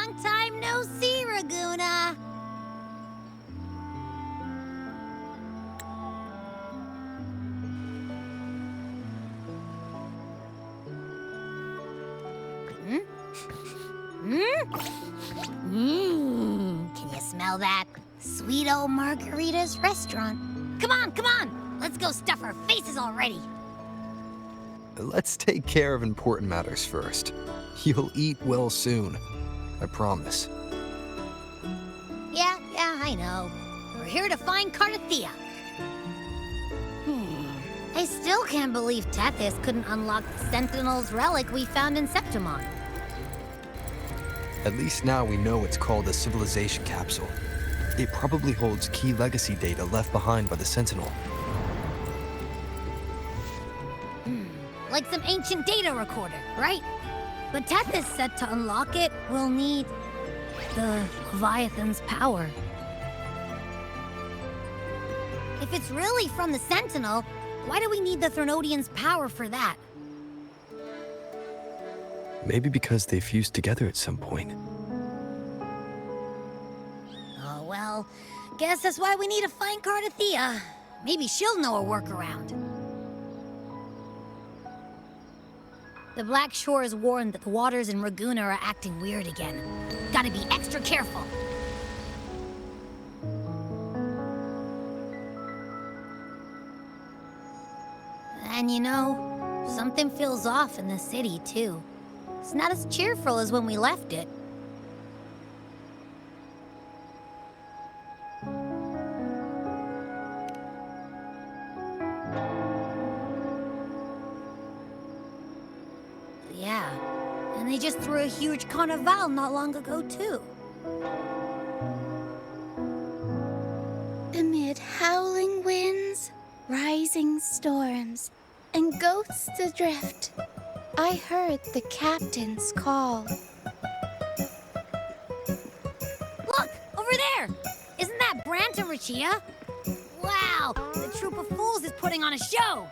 Long time no see, Raguna. Can you smell that? Sweet old Margarita's restaurant. Come on, come on! Let's go stuff our faces already. Let's take care of important matters first. You'll eat well soon. I promise. Yeah, I know. We're here to find Cartethyia. I still can't believe Tetus couldn't unlock the Sentinel's relic we found in Septimon. At least now we know it's called a civilization capsule. It probably holds key legacy data left behind by the Sentinel. Like some ancient data recorder, right? But Tetus said to unlock it, we'll need the Leviathan's power. If it's really from the Sentinel, why do we need the Threnodian's power for that? Maybe because they fused together at some point. Oh, well, guess that's why we need to find Cartethyia. Maybe she'll know a workaround. The Black Shore is warned that the waters in Raguna are acting weird again. Gotta be extra careful. And you know, something feels off in the city, too. It's not as cheerful as when we left it. Yeah, and they just threw a huge carnival not long ago, too. Amid howling winds, rising storms, and ghosts adrift, I heard the captain's call. Look, over there! Isn't that Brant and Roccia? Wow, the troop of fools is putting on a show!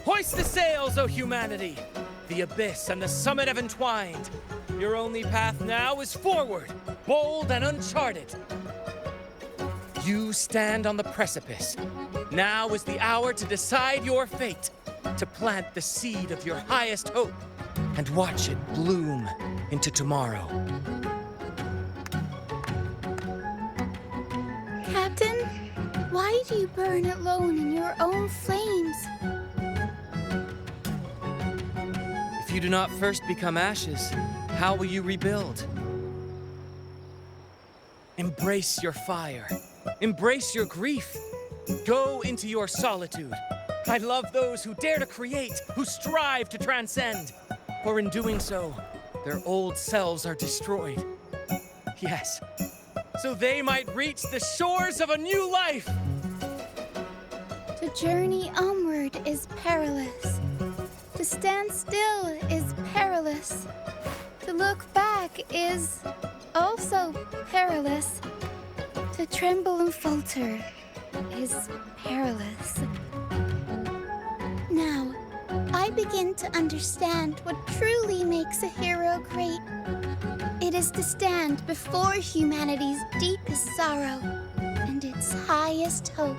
Hoist the sails, O humanity! The abyss and the summit have entwined. Your only path now is forward, bold and uncharted. You stand on the precipice. Now is the hour to decide your fate, to plant the seed of your highest hope, and watch it bloom into tomorrow. Captain, why do you burn alone in your own flames? If you do not first become ashes, how will you rebuild? Embrace your fire. Embrace your grief. Go into your solitude. I love those who dare to create, who strive to transcend. For in doing so, their old selves are destroyed. Yes, so they might reach the shores of a new life. To journey onward is perilous. To stand still is perilous. To look back is also perilous. To tremble and falter is perilous. Now, I begin to understand what truly makes a hero great. It is to stand before humanity's deepest sorrow and its highest hope.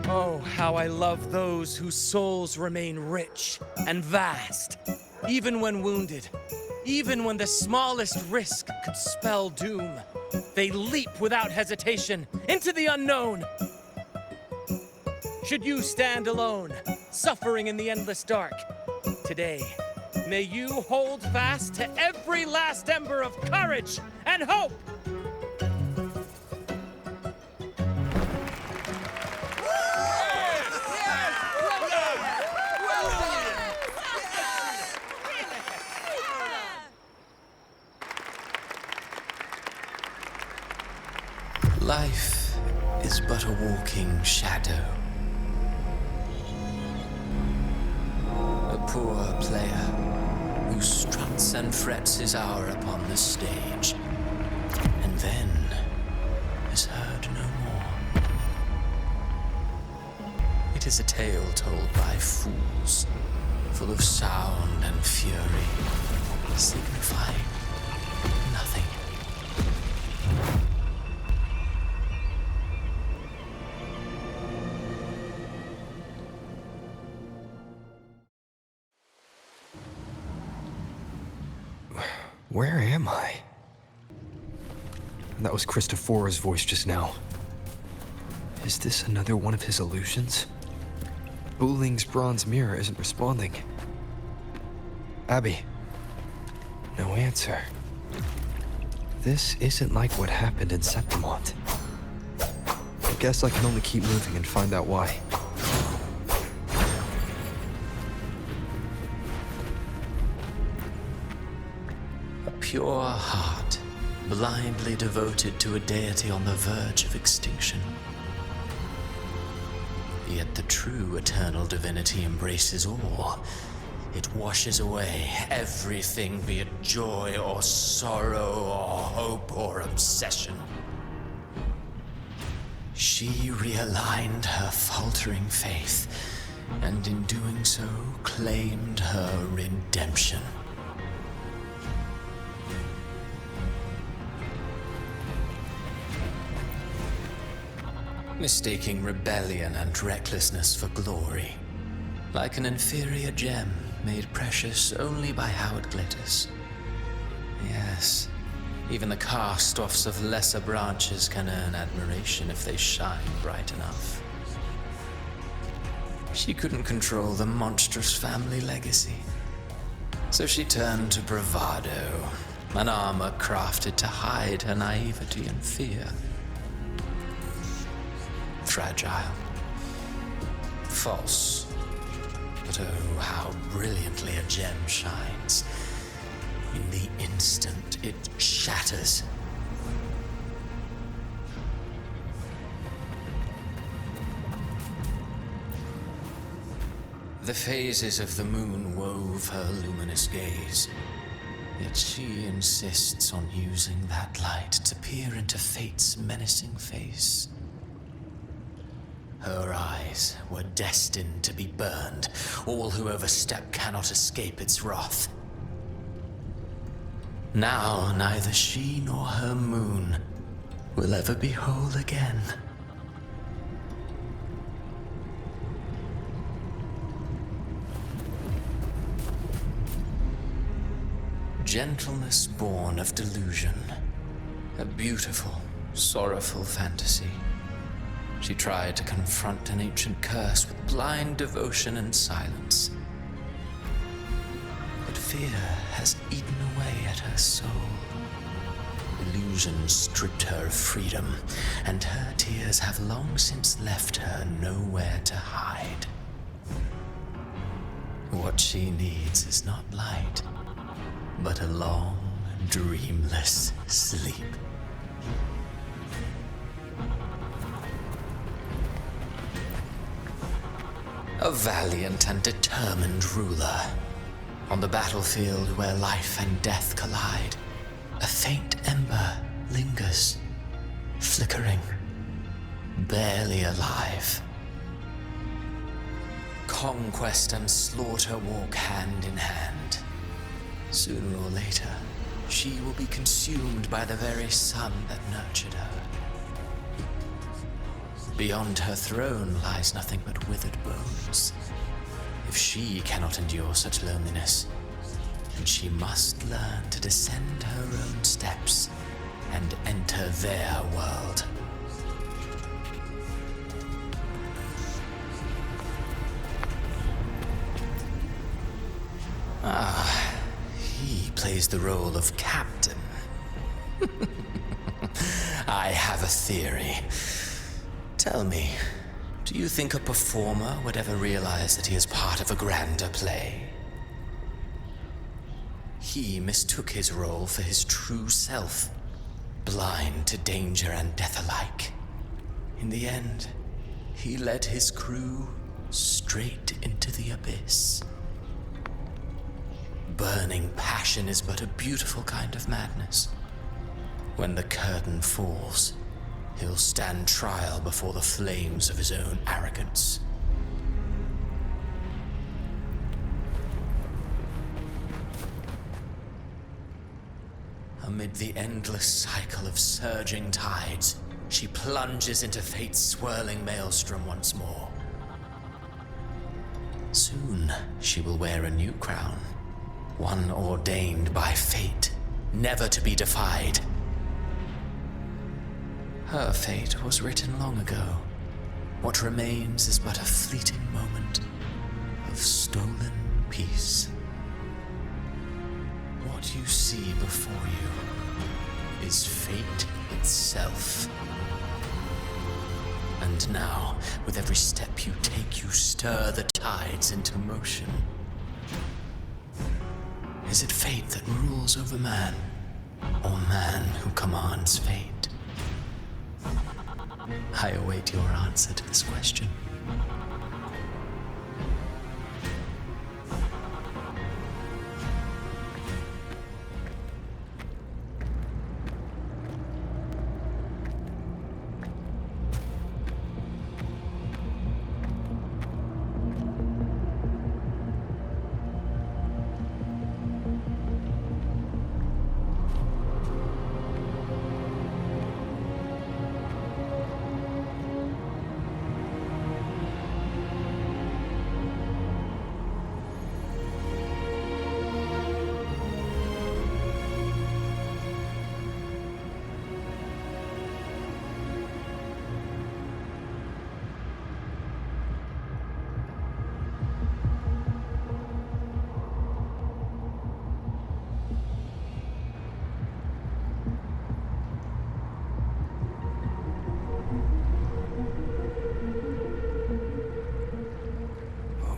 Oh, how I love those whose souls remain rich and vast, even when wounded, even when the smallest risk could spell doom. They leap without hesitation into the unknown. Should you stand alone, suffering in the endless dark, today, may you hold fast to every last ember of courage and hope. Life is but a walking shadow. A poor player who struts and frets his hour upon the stage, and then is heard no more. It is a tale told by fools, full of sound and fury, signifying nothing. Where am I? That was Cristoforo's voice just now. Is this another one of his illusions? Booling's bronze mirror isn't responding. Abby. No answer. This isn't like what happened in Septimont. I guess I can only keep moving and find out why. A pure heart, blindly devoted to a deity on the verge of extinction. Yet the true eternal divinity embraces all. It washes away everything, be it joy or sorrow or hope or obsession. She realigned her faltering faith, and in doing so, claimed her redemption. Mistaking rebellion and recklessness for glory, like an inferior gem made precious only by how it glitters. Yes, even the cast-offs of lesser branches can earn admiration if they shine bright enough. She couldn't control the monstrous family legacy, so she turned to bravado, an armor crafted to hide her naivety and fear. Fragile, false, but oh, how brilliantly a gem shines. In the instant it shatters. The phases of the moon wove her luminous gaze, yet she insists on using that light to peer into fate's menacing face. Her eyes were destined to be burned. All who overstep cannot escape its wrath. Now neither she nor her moon will ever be whole again. Gentleness born of delusion. A beautiful, sorrowful fantasy. She tried to confront an ancient curse with blind devotion and silence. But fear has eaten away at her soul. Illusion stripped her of freedom, and her tears have long since left her nowhere to hide. What she needs is not light, but a long, dreamless sleep. A valiant and determined ruler. On the battlefield where life and death collide, a faint ember lingers, flickering, barely alive. Conquest and slaughter walk hand in hand. Sooner or later, she will be consumed by the very sun that nurtured her. Beyond her throne lies nothing but withered bones. If she cannot endure such loneliness, then she must learn to descend her own steps and enter their world. He plays the role of captain. I have a theory. Tell me, do you think a performer would ever realize that he is part of a grander play? He mistook his role for his true self, blind to danger and death alike. In the end, he led his crew straight into the abyss. Burning passion is but a beautiful kind of madness. When the curtain falls, he'll stand trial before the flames of his own arrogance. Amid the endless cycle of surging tides, she plunges into fate's swirling maelstrom once more. Soon, she will wear a new crown, one ordained by fate, never to be defied. Her fate was written long ago. What remains is but a fleeting moment of stolen peace. What you see before you is fate itself. And now, with every step you take, you stir the tides into motion. Is it fate that rules over man, or man who commands fate? I await your answer to this question.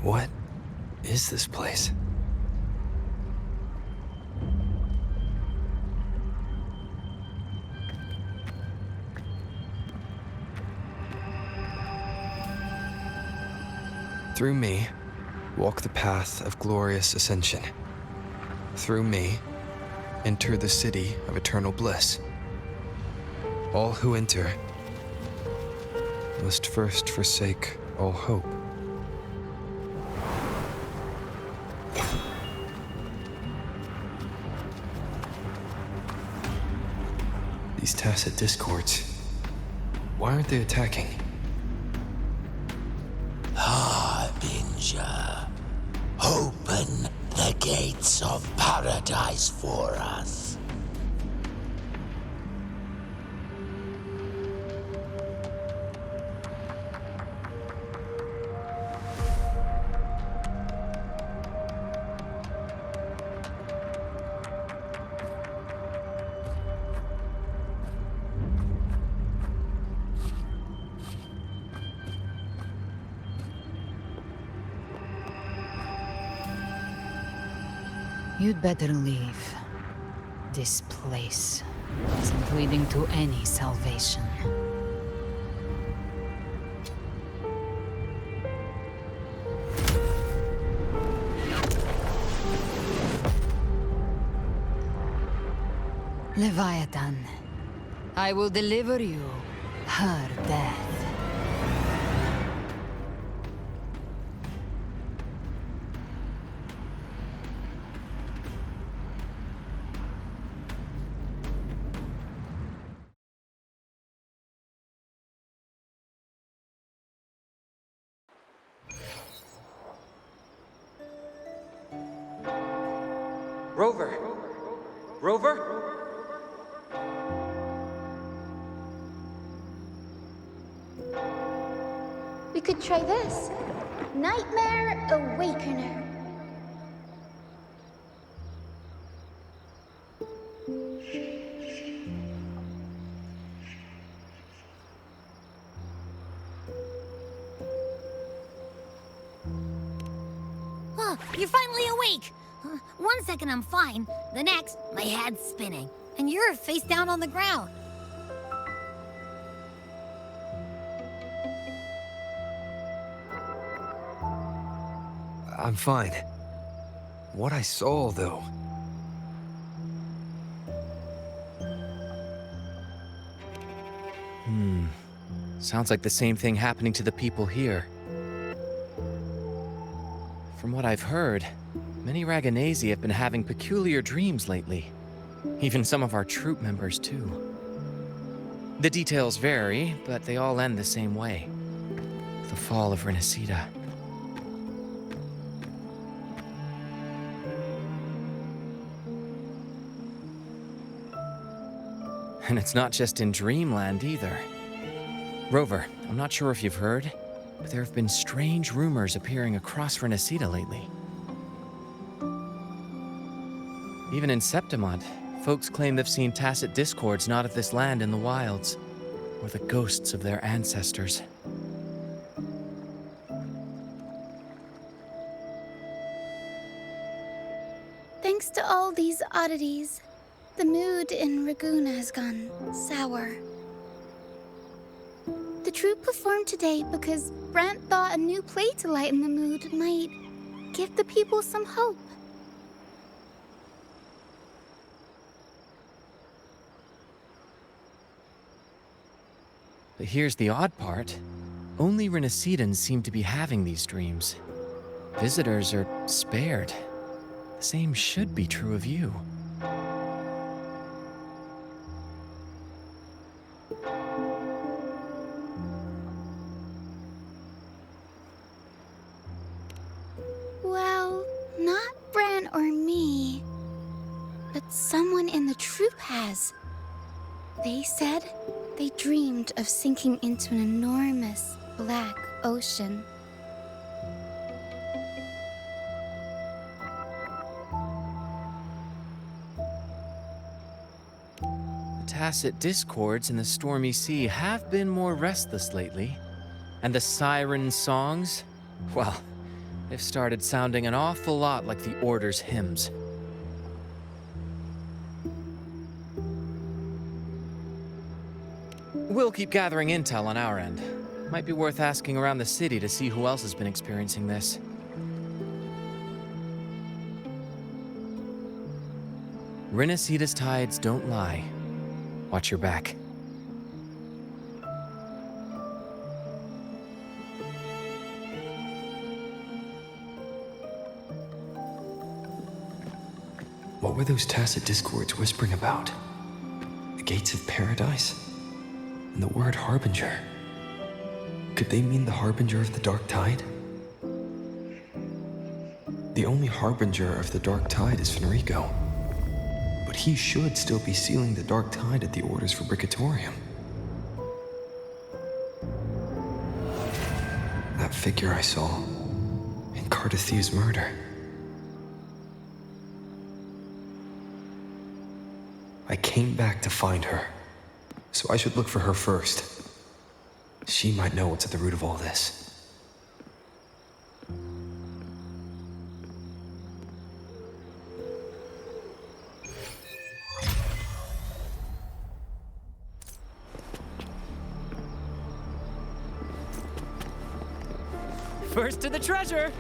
What is this place? Through me, walk the path of glorious ascension. Through me, enter the city of eternal bliss. All who enter must first forsake all hope. These tacet discords, why aren't they attacking? Harbinger, open the gates of paradise for us. You'd better leave. This place isn't leading to any salvation. Leviathan, I will deliver you her death. Rover! Rover? We could try this. Nightmare Awakener. Oh, you're finally awake! 1 second I'm fine, the next, my head's spinning. And you're face down on the ground. I'm fine. What I saw, though... Sounds like the same thing happening to the people here. From what I've heard, many Raganesi have been having peculiar dreams lately. Even some of our troop members, too. The details vary, but they all end the same way. The fall of Renaetan. And it's not just in Dreamland either. Rover, I'm not sure if you've heard, but there have been strange rumors appearing across Renaetan lately. Even in Septimont, folks claim they've seen tacet discords not of this land in the wilds, or the ghosts of their ancestors. Thanks to all these oddities, the mood in Ragoona has gone sour. The troupe performed today because Brant thought a new play to lighten the mood might give the people some hope. But here's the odd part. Only Renaetans seem to be having these dreams. Visitors are spared. The same should be true of you. Well, not Brant or me, but someone in the troupe has. They said they dreamed of sinking into an enormous black ocean. The tacet discords in the stormy sea have been more restless lately. And the siren songs, well, they've started sounding an awful lot like the Order's hymns. We'll keep gathering intel on our end. Might be worth asking around the city to see who else has been experiencing this. Renaetan's tides don't lie. Watch your back. What were those tacet discords whispering about? The gates of paradise? And the word Harbinger? Could they mean the Harbinger of the Dark Tide? The only Harbinger of the Dark Tide is Fenrico. But he should still be sealing the Dark Tide at the Order's Fabricatorium. That figure I saw in Cartethyia's murder. I came back to find her, so I should look for her first. She might know what's at the root of all this. First to the treasure!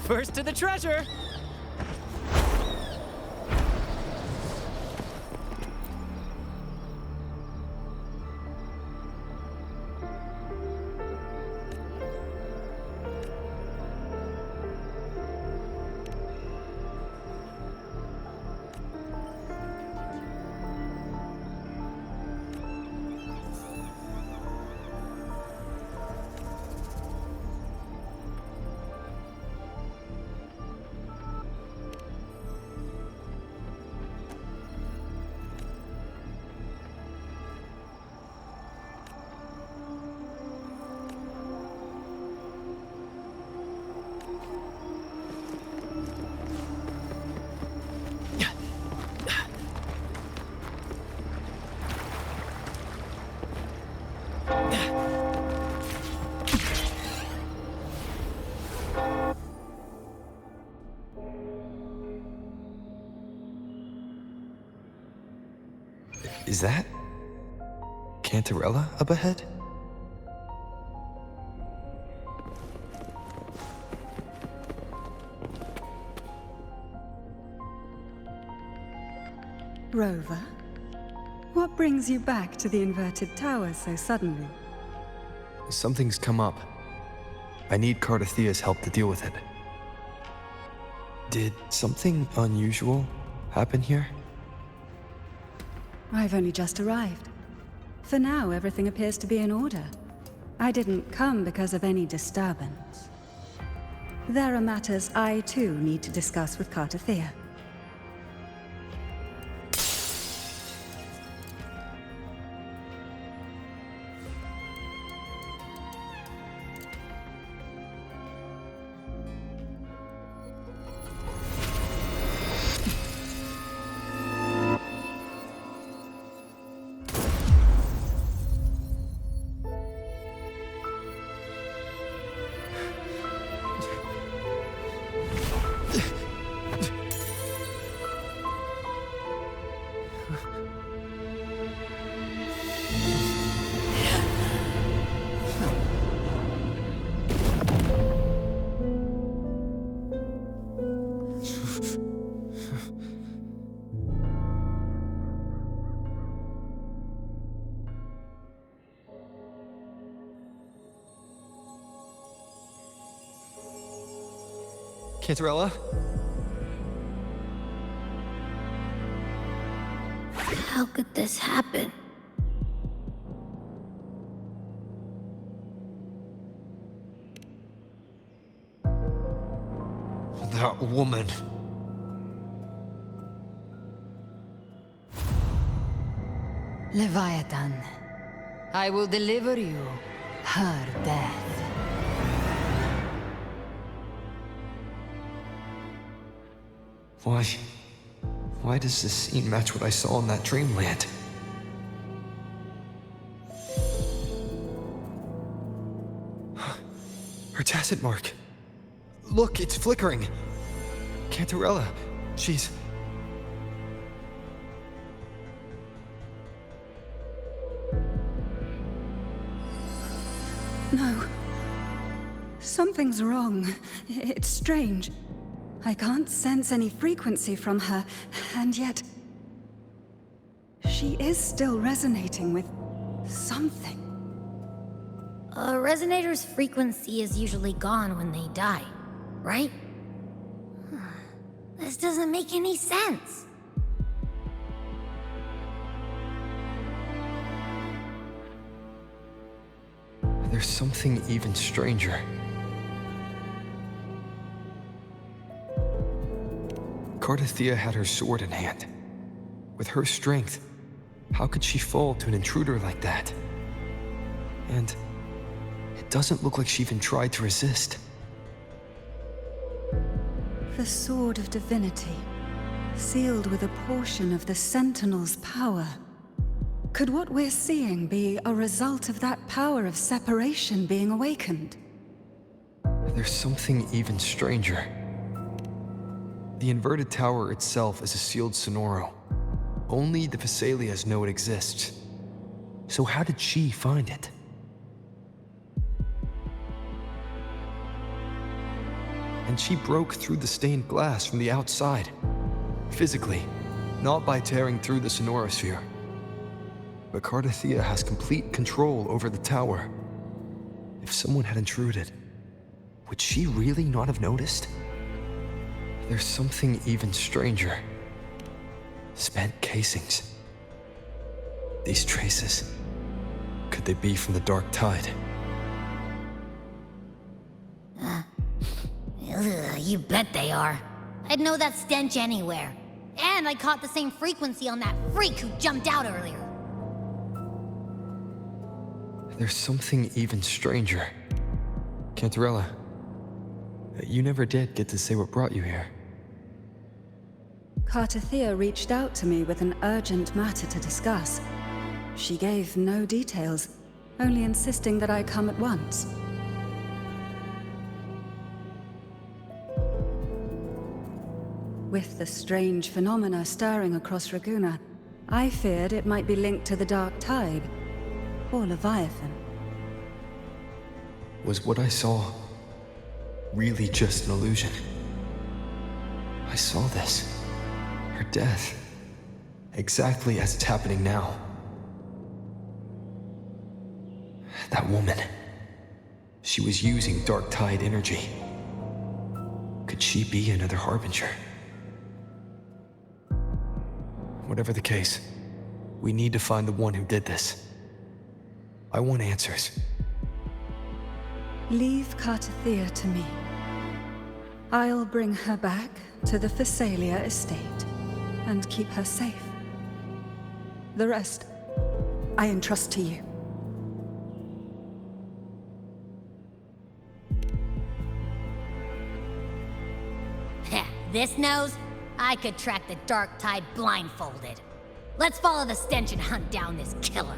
First to the treasure! Is that Cantarella up ahead? Rover, what brings you back to the inverted tower so suddenly? Something's come up. I need Cartethia's help to deal with it. Did something unusual happen here? I've only just arrived. For now, everything appears to be in order. I didn't come because of any disturbance. There are matters I, too, need to discuss with Cartethyia. Cantarella? How could this happen? That woman. Leviathan, I will deliver you her death. Why does this scene match what I saw in that dreamland? Her tacet mark. Look, it's flickering. Cantarella, she's... No. Something's wrong. It's strange. I can't sense any frequency from her, and yet... she is still resonating with something. A resonator's frequency is usually gone when they die, right? This doesn't make any sense. There's something even stranger. Cartethyia had her sword in hand. With her strength, how could she fall to an intruder like that? And it doesn't look like she even tried to resist. The Sword of Divinity, sealed with a portion of the Sentinel's power. Could what we're seeing be a result of that power of separation being awakened? There's something even stranger. The inverted tower itself is a sealed sonoro. Only the Fisalias know it exists. So how did she find it? and she broke through the stained glass from the outside. Physically, not by tearing through the sonorosphere. But Cartethyia has complete control over the tower. If someone had intruded, would she really not have noticed? There's something even stranger. Spent casings. These traces, could they be from the Dark Tide? You bet they are. I'd know that stench anywhere. And I caught the same frequency on that freak who jumped out earlier. There's something even stranger. Cantarella, you never did get to say what brought you here. Cartethyia reached out to me with an urgent matter to discuss. She gave no details, only insisting that I come at once. With the strange phenomena stirring across Raguna, I feared it might be linked to the Dark Tide, or Leviathan. Was what I saw really just an illusion? I saw this. Her death. Exactly as it's happening now. That woman. She was using Dark Tide energy. Could she be another Harbinger? Whatever the case, we need to find the one who did this. I want answers. Leave Cartethyia to me. I'll bring her back to the Fisalia estate and keep her safe. The rest, I entrust to you. This nose? I could track the Dark Tide blindfolded. Let's follow the stench and hunt down this killer.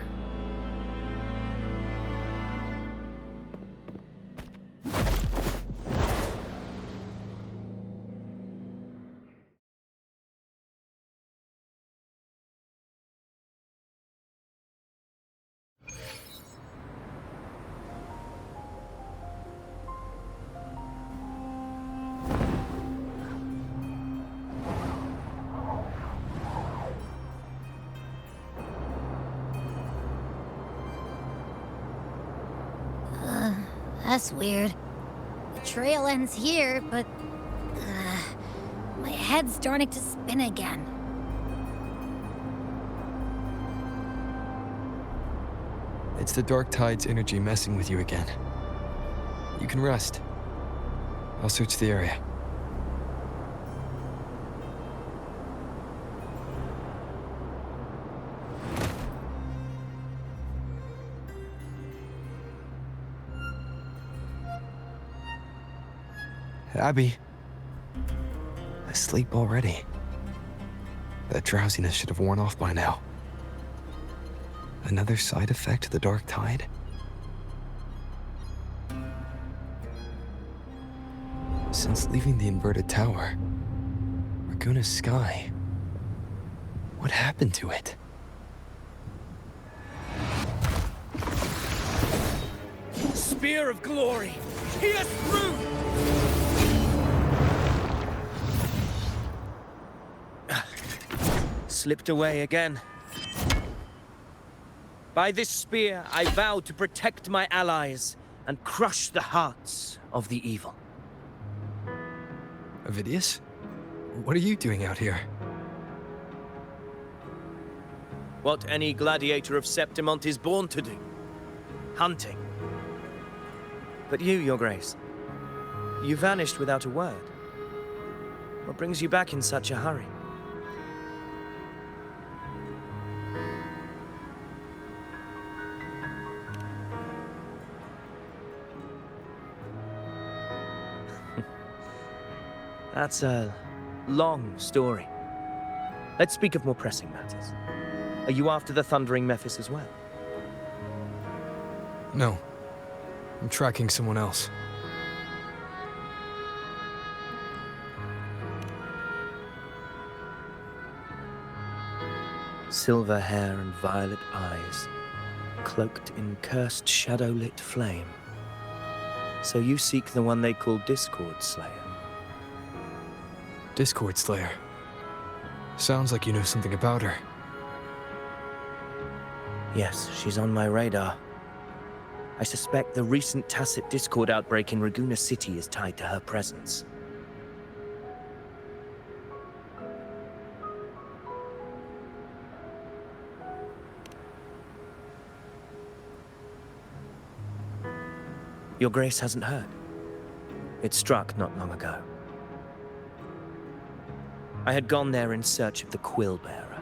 That's weird. The trail ends here, but... my head's starting to spin again. It's the Dark Tide's energy messing with you again. You can rest. I'll search the area. Abby. Asleep already. That drowsiness should have worn off by now. Another side effect of the Dark Tide? Since leaving the inverted tower, Raguna's sky, what happened to it? Spear of glory! Pierce through! Slipped away again. By this spear, I vow to protect my allies and crush the hearts of the evil. Avidius? What are you doing out here? What any gladiator of Septimont is born to do. Hunting. But you, Your Grace, you vanished without a word. What brings you back in such a hurry? That's a long story. Let's speak of more pressing matters. Are you after the Thundering Mephis as well? No. I'm tracking someone else. Silver hair and violet eyes, cloaked in cursed shadow-lit flame. So you seek the one they call Discord Slayer. Discord Slayer. Sounds like you know something about her. Yes, she's on my radar. I suspect the recent tacet Discord outbreak in Raguena City is tied to her presence. Your Grace hasn't heard. It struck not long ago. I had gone there in search of the Quillbearer.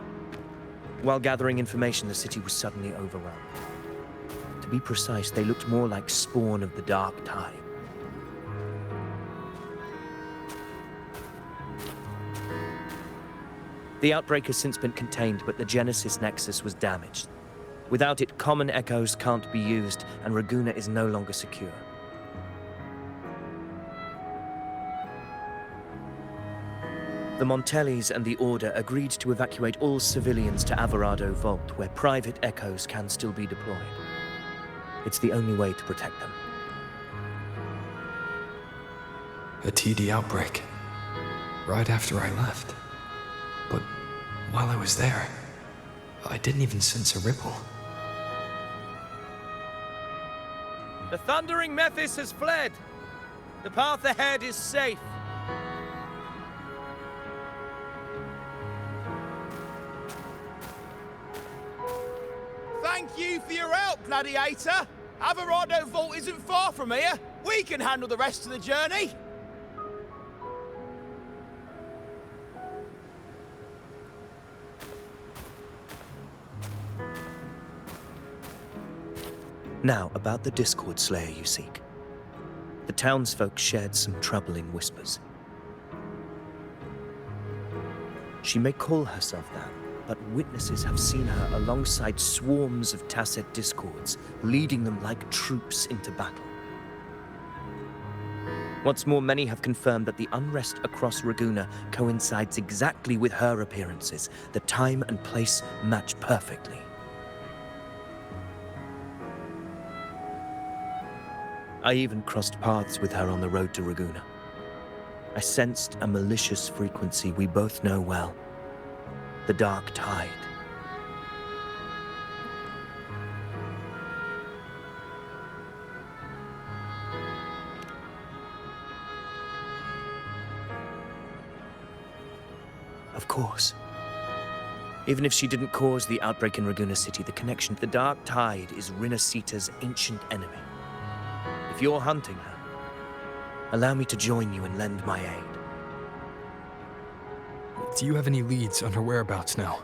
While gathering information, the city was suddenly overrun. To be precise, they looked more like spawn of the Dark Tide. The outbreak has since been contained, but the Genesis Nexus was damaged. Without it, common echoes can't be used, and Raguena is no longer secure. The Montellis and the Order agreed to evacuate all civilians to Avarardo Vault, where private echoes can still be deployed. It's the only way to protect them. A TD outbreak. Right after I left. But while I was there, I didn't even sense a ripple. The thundering Mephis has fled. The path ahead is safe. Thank you for your help, Gladiator. Avarardo Vault isn't far from here. We can handle the rest of the journey. Now, about the Discord Slayer you seek. The townsfolk shared some troubling whispers. She may call herself that, but witnesses have seen her alongside swarms of tacet discords, leading them like troops into battle. What's more, many have confirmed that the unrest across Raguena coincides exactly with her appearances. The time and place match perfectly. I even crossed paths with her on the road to Raguena. I sensed a malicious frequency we both know well. The Dark Tide. Of course. Even if she didn't cause the outbreak in Raguena City, the connection to the Dark Tide is Rinasita's ancient enemy. If you're hunting her, allow me to join you and lend my aid. Do you have any leads on her whereabouts now?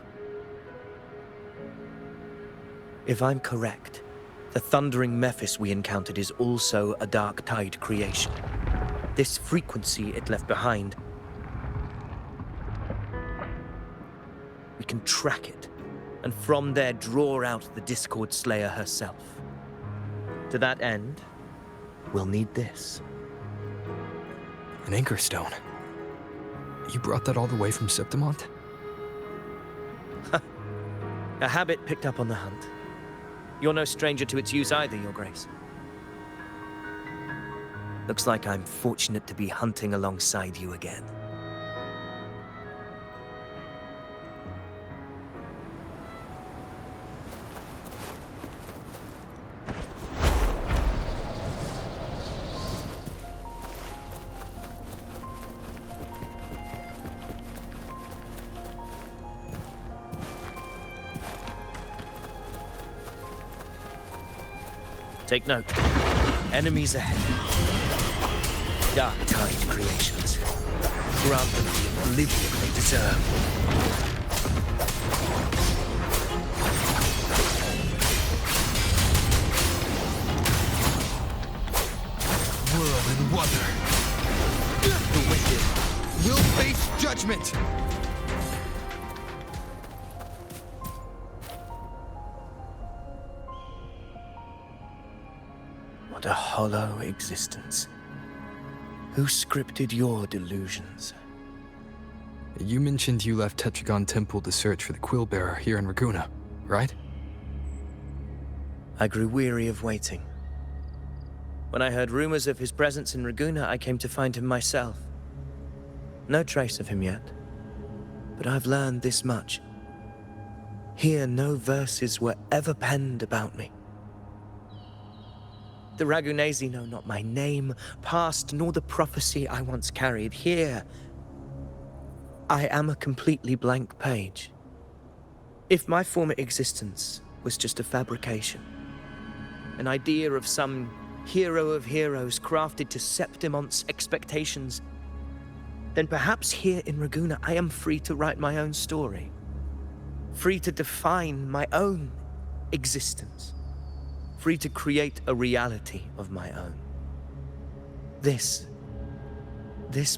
If I'm correct, the thundering Mephis we encountered is also a Dark Tide creation. This frequency it left behind, we can track it, and from there draw out the Discord Slayer herself. To that end, we'll need this. An anchor stone. You brought that all the way from Septimont? A habit picked up on the hunt. You're no stranger to its use either, Your Grace. Looks like I'm fortunate to be hunting alongside you again. Take note. Enemies ahead. Dark Tide creations. Grant them the oblivion they deserve. Whirl and Wuthering. The wicked will face judgment! What a hollow existence. Who scripted your delusions? You mentioned you left Tetragon Temple to search for the Quillbearer here in Raguena, right? I grew weary of waiting. When I heard rumors of his presence in Raguena, I came to find him myself. No trace of him yet. But I've learned this much. Here no verses were ever penned about me. The Ragunesi know not my name, past, nor the prophecy I once carried. Here, I am a completely blank page. If my former existence was just a fabrication, an idea of some hero of heroes crafted to Septimon's expectations, then perhaps here in Raguna I am free to write my own story. Free to define my own existence. Free to create a reality of my own. This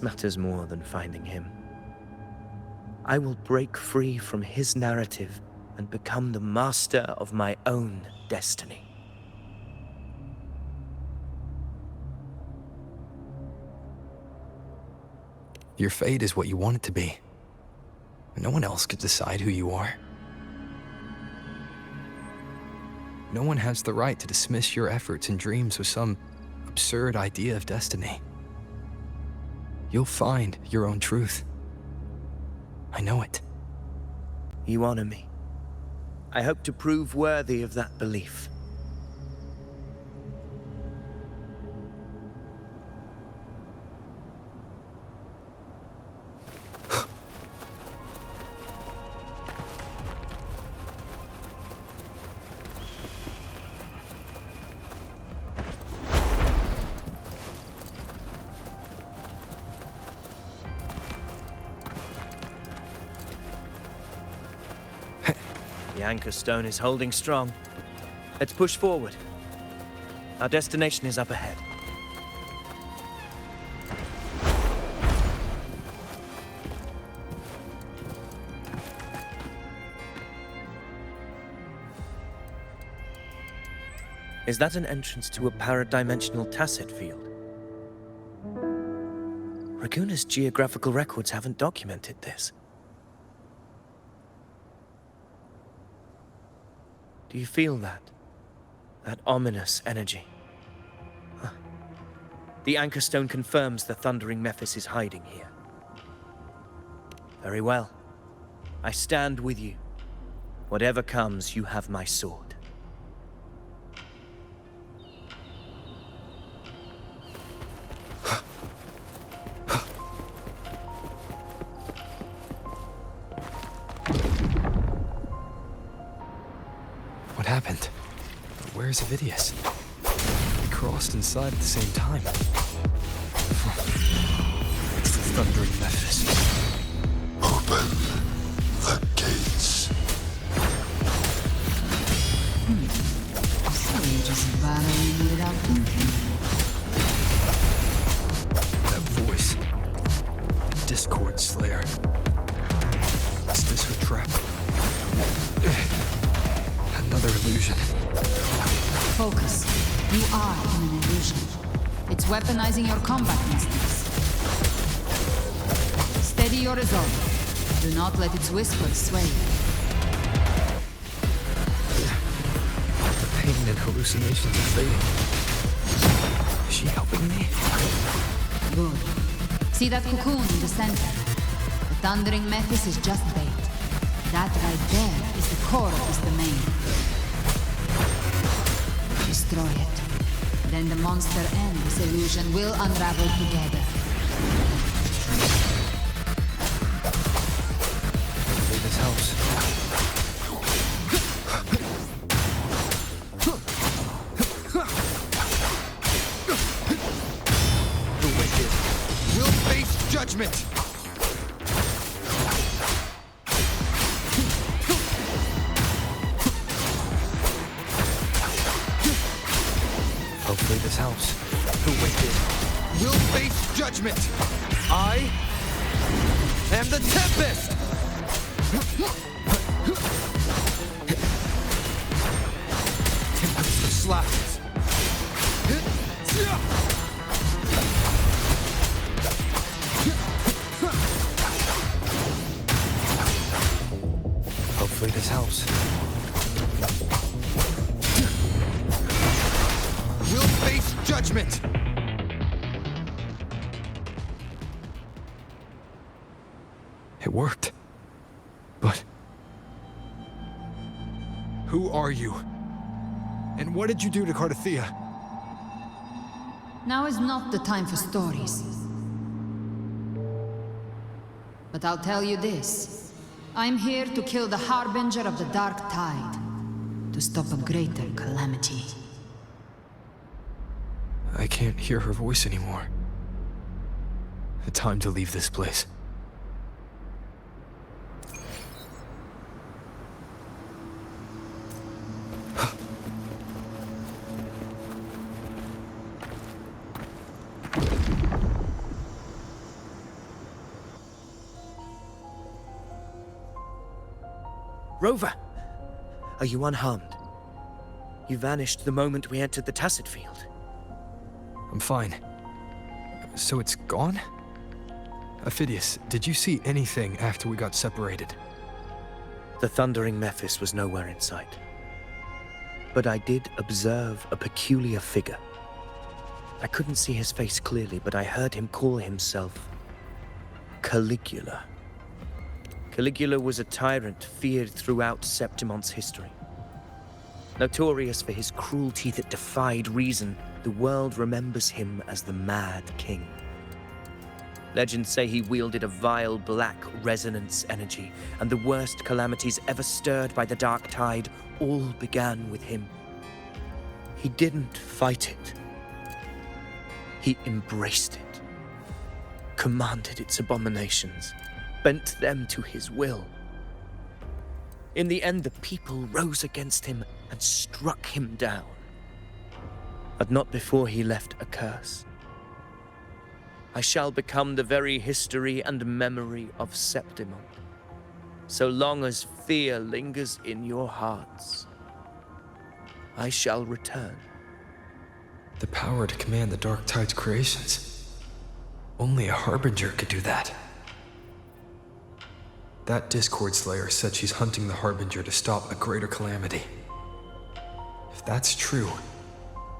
matters more than finding him. I will break free from his narrative and become the master of my own destiny. Your fate is what you want it to be. No one else could decide who you are. No one has the right to dismiss your efforts and dreams with some absurd idea of destiny. You'll find your own truth. I know it. You honor me. I hope to prove worthy of that belief. The anchor stone is holding strong. Let's push forward. Our destination is up ahead. Is that an entrance to a paradimensional tacet field? Raguna's geographical records haven't documented this. Do you feel that? That ominous energy? Huh. The anchor stone confirms the thundering Mephis is hiding here. Very well. I stand with you. Whatever comes, you have my sword. What happened? Where's Avidius? We crossed inside at the same time. It's the thundering Mephis. Open the gates. So you just battling without thinking. That voice. Discord Slayer. Is this her trap? Another illusion. Focus. You are in an illusion. It's weaponizing your combat instincts. Steady your resolve. Do not let its whispers sway you. The pain and hallucinations are fading. Is she helping me? Good. See that cocoon in the center? The thundering Mephis is just bait. That right there is the core of this domain. Destroy it. Then the monster and this illusion will unravel together. Hopefully this helps. The wicked will face judgment! Hopefully this helps. The wicked will face judgment! I am the Tempest! Tempest of Slashes. Hopefully this helps. Will face judgment! But... who are you? And what did you do to Cartethyia? Now is not the time for stories. But I'll tell you this. I'm here to kill the Harbinger of the Dark Tide. To stop a greater calamity. I can't hear her voice anymore. Time to leave this place. Rover! Are you unharmed? You vanished the moment we entered the tacet field. I'm fine. So it's gone? Avidius, did you see anything after we got separated? The thundering Mephis was nowhere in sight. But I did observe a peculiar figure. I couldn't see his face clearly, but I heard him call himself Caligula. Caligula was a tyrant feared throughout Septimon's history. Notorious for his cruelty that defied reason, the world remembers him as the Mad King. Legends say he wielded a vile black resonance energy, and the worst calamities ever stirred by the Dark Tide all began with him. He didn't fight it. He embraced it, commanded its abominations, bent them to his will. In the end, the people rose against him and struck him down. But not before he left a curse. I shall become the very history and memory of Septimon, so long as fear lingers in your hearts. I shall return. The power to command the Dark Tide's creations. Only a Harbinger could do that. That Discord Slayer said she's hunting the Harbinger to stop a greater calamity. If that's true,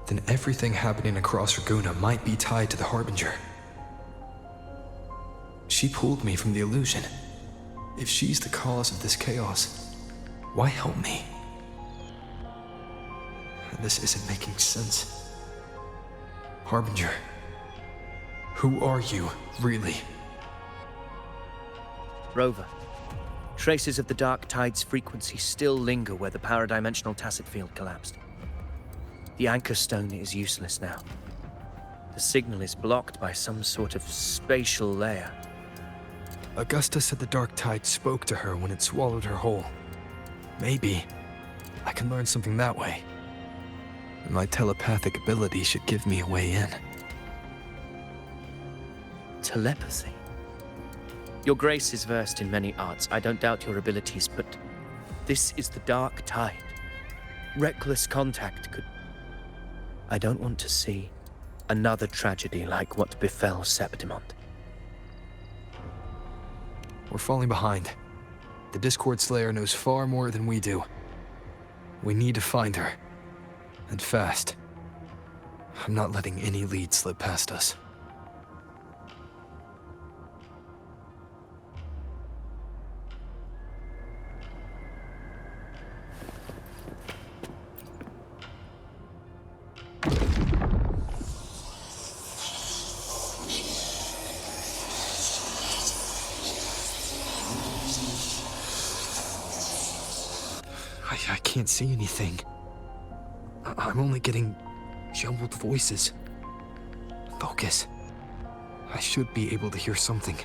then everything happening across Raguna might be tied to the Harbinger. She pulled me from the illusion. If she's the cause of this chaos, why help me? This isn't making sense. Harbinger, who are you, really? Rover, traces of the Dark Tide's frequency still linger where the paradimensional tacet field collapsed. The anchor stone is useless now. The signal is blocked by some sort of spatial layer. Augusta said the Dark Tide spoke to her when it swallowed her whole. Maybe I can learn something that way. And my telepathic ability should give me a way in. Telepathy? Your Grace is versed in many arts. I don't doubt your abilities, but this is the Dark Tide. Reckless contact could... I don't want to see another tragedy like what befell Septimon. We're falling behind. The Discord Slayer knows far more than we do. We need to find her. And fast. I'm not letting any lead slip past us. I can't see anything. I'm only getting jumbled voices. Focus. I should be able to hear something.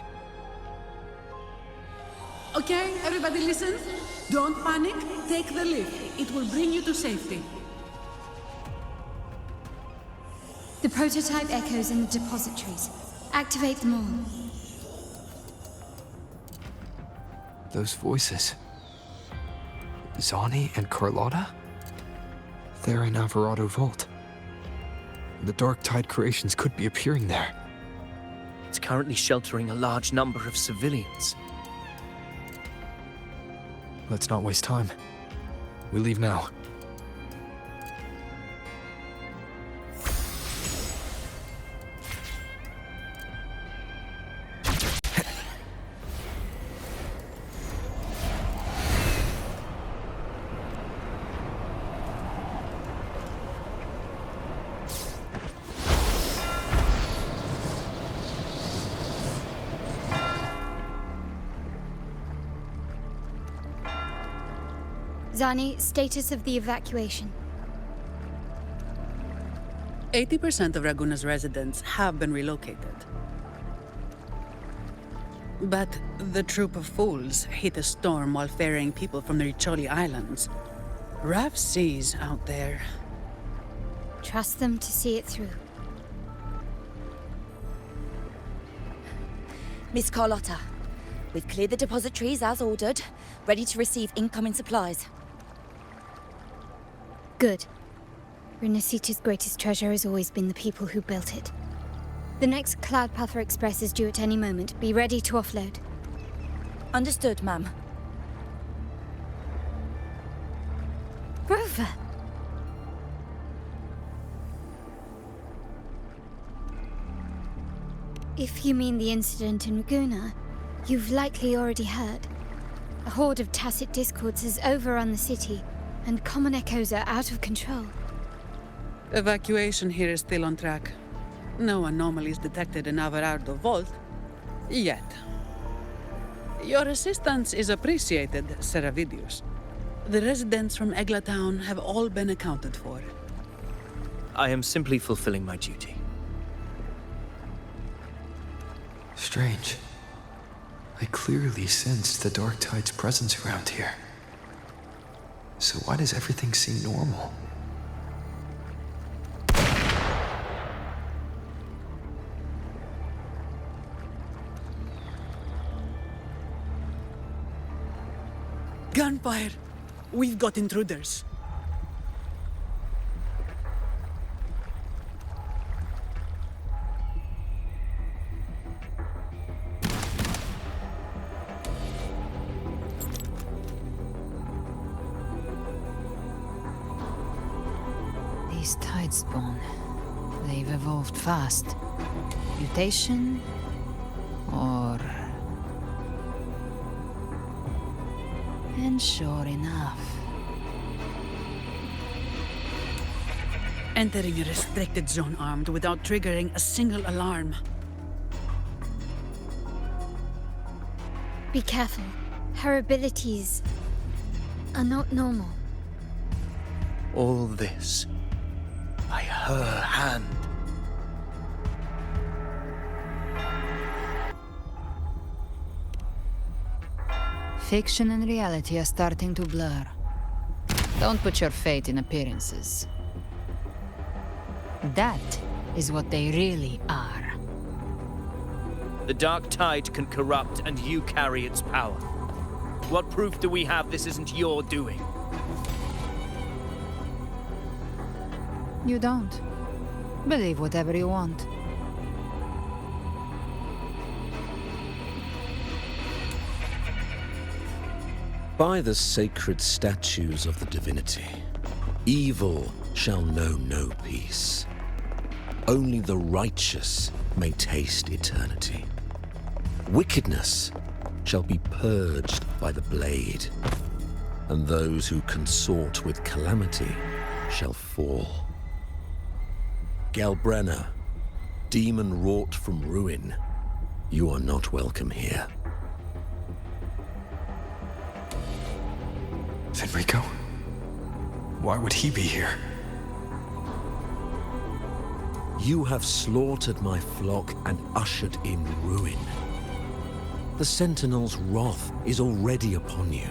Okay, everybody listen. Don't panic. Take the lift. It will bring you to safety. The prototype echoes in the depositories. Activate them all. Those voices. Zani and Carlotta? They're in Avarardo Vault. The Dark Tide creations could be appearing there. It's currently sheltering a large number of civilians. Let's not waste time. We leave now. Zani, status of the evacuation. 80% of Raguna's residents have been relocated. But the troop of fools hit a storm while ferrying people from the Riccioli Islands. Rough seas out there. Trust them to see it through. Miss Carlotta, we've cleared the depositories as ordered, ready to receive incoming supplies. Good. Renaetan's greatest treasure has always been the people who built it. The next Cloudpather Express is due at any moment. Be ready to offload. Understood, ma'am. Rover! If you mean the incident in Raguna, you've likely already heard. A horde of tacet discords has overrun the city, and common echoes are out of control. Evacuation here is still on track. No anomalies detected in Avarardo Vault. Yet. Your assistance is appreciated, Sir Avidius. The residents from Eglatown have all been accounted for. I am simply fulfilling my duty. Strange. I clearly sensed the Dark Tide's presence around here. So why does everything seem normal? Gunfire! We've got intruders. These Tidespawn, they've evolved fast. Mutation? Or... And sure enough... Entering a restricted zone armed without triggering a single alarm. Be careful. Her abilities are not normal. All this by her hand. Fiction and reality are starting to blur. Don't put your faith in appearances. That is what they really are. The Dark Tide can corrupt, and you carry its power. What proof do we have this isn't your doing? You don't. Believe whatever you want. By the sacred statues of the divinity, evil shall know no peace. Only the righteous may taste eternity. Wickedness shall be purged by the blade, and those who consort with calamity shall fall. Galbrenna, demon wrought from ruin, you are not welcome here. Fenrico? Why would he be here? You have slaughtered my flock and ushered in ruin. The Sentinel's wrath is already upon you.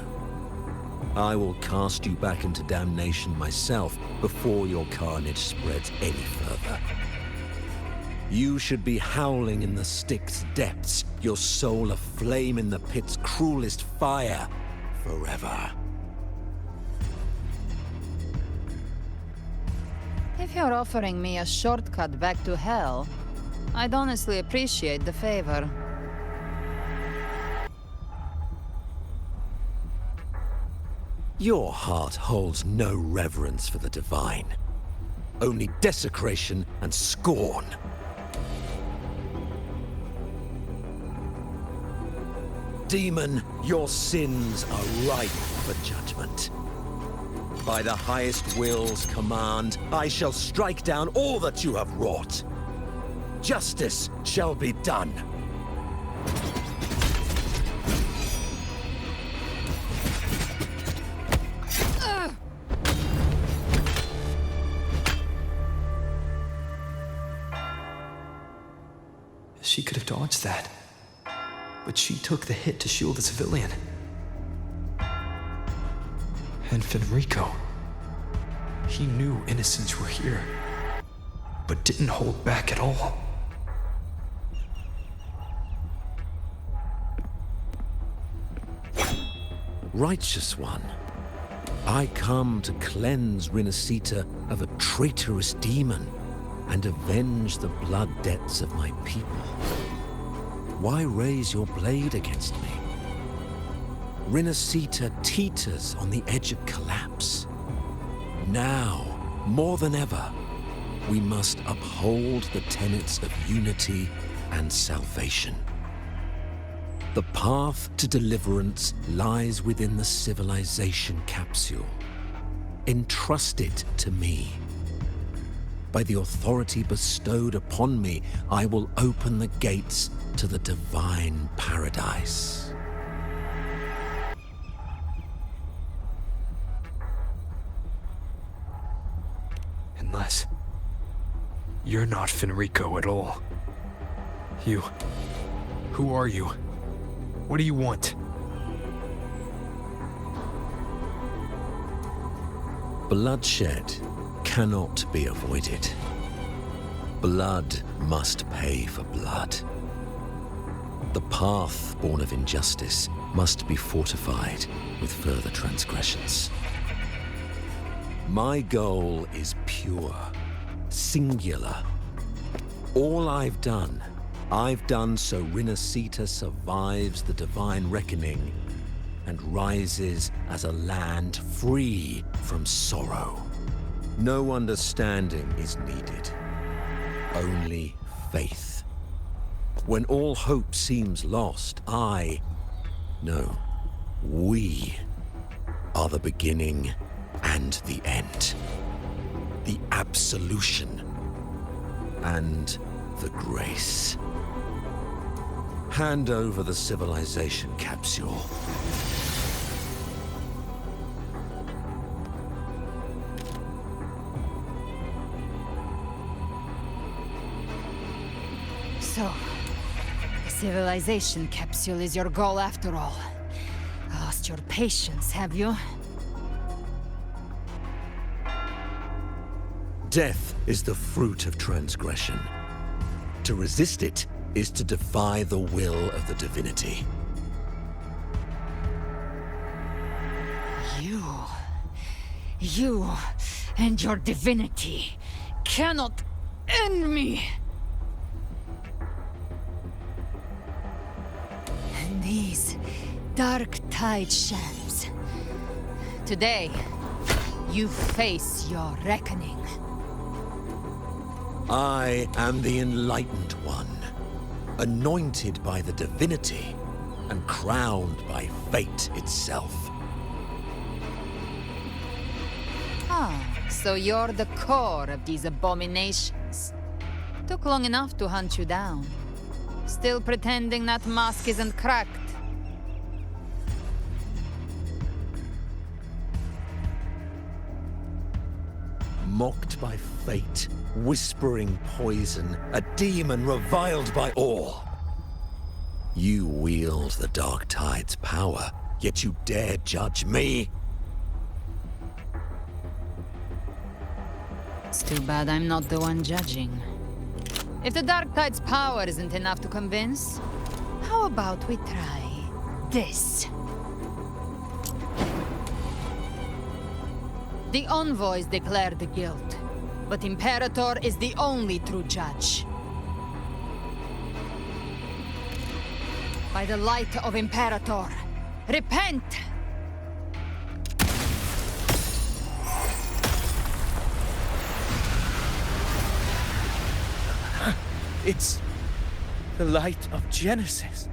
I will cast you back into damnation myself before your carnage spreads any further. You should be howling in the Styx's depths, your soul aflame in the pit's cruelest fire, forever. If you're offering me a shortcut back to hell, I'd honestly appreciate the favor. Your heart holds no reverence for the divine. Only desecration and scorn. Demon, your sins are ripe for judgment. By the highest will's command, I shall strike down all that you have wrought. Justice shall be done. She could have dodged that. But she took the hit to shield a civilian. And Fenrico. He knew innocents were here, but didn't hold back at all. Righteous One, I come to cleanse Renaetan of a traitorous demon and avenge the blood debts of my people. Why raise your blade against me? Renaetan teeters on the edge of collapse. Now, more than ever, we must uphold the tenets of unity and salvation. The path to deliverance lies within the civilization capsule. Entrust it to me. By the authority bestowed upon me, I will open the gates to the divine paradise. Unless you're not Fenrico at all. Who are you? What do you want? Bloodshed cannot be avoided. Blood must pay for blood. The path born of injustice must be fortified with further transgressions. My goal is pure, singular. All I've done so Renaetan survives the divine reckoning and rises as a land free from sorrow. No understanding is needed, only faith. When all hope seems lost, we are the beginning and the end. The absolution and the grace. Hand over the civilization capsule. So, the civilization capsule is your goal after all. Lost your patience, have you? Death is the fruit of transgression. To resist it is to defy the will of the divinity. You and your divinity cannot end me! And these dark tide shams. Today, you face your reckoning. I am the Enlightened One, anointed by the divinity and crowned by fate itself. So you're the core of these abominations. Took long enough to hunt you down. Still pretending that mask isn't cracked. Mocked by fate, whispering poison, a demon reviled by all. You wield the Dark Tide's power, yet you dare judge me? It's too bad I'm not the one judging. If the Dark Tide's power isn't enough to convince, how about we try this? The envoys declare the guilt, but Imperator is the only true judge. By the light of Imperator, repent! It's the light of Genesis.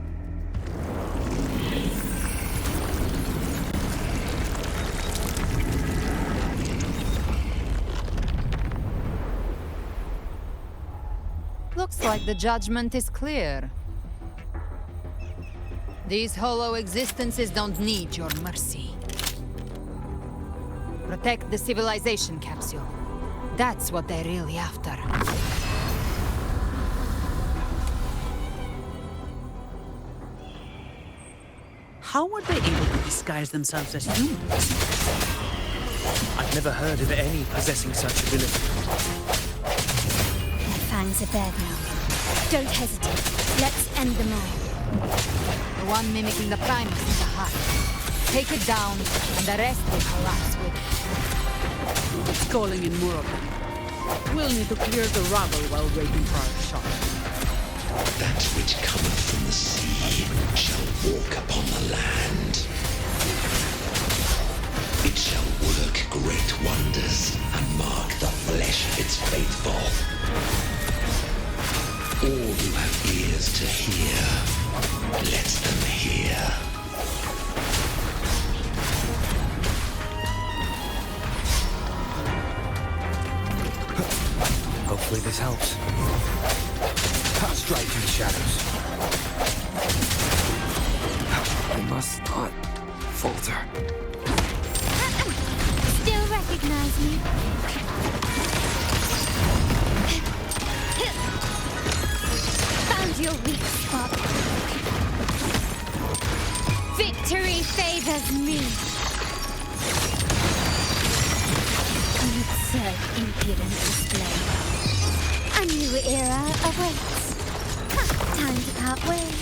Looks like the judgment is clear. These hollow existences don't need your mercy. Protect the civilization capsule. That's what they're really after. How were they able to disguise themselves as humans? I've never heard of any possessing such ability. Their fangs are bared now. Don't hesitate. Let's end them all. The one mimicking the Primus is a heart. Take it down, and the rest will collapse with it. It's calling in more of them. We'll need to clear the rubble while waiting for our shot. That which cometh from the sea shall walk upon the land. It shall work great wonders and mark the flesh of its faithful. All who have ears to hear, let them hear. Hopefully this helps. Straight through the shadows. I must not falter. Still recognize me? Found your weak spot. Victory favors me. Absurd, impudent display. A new era awaits. Time to part ways.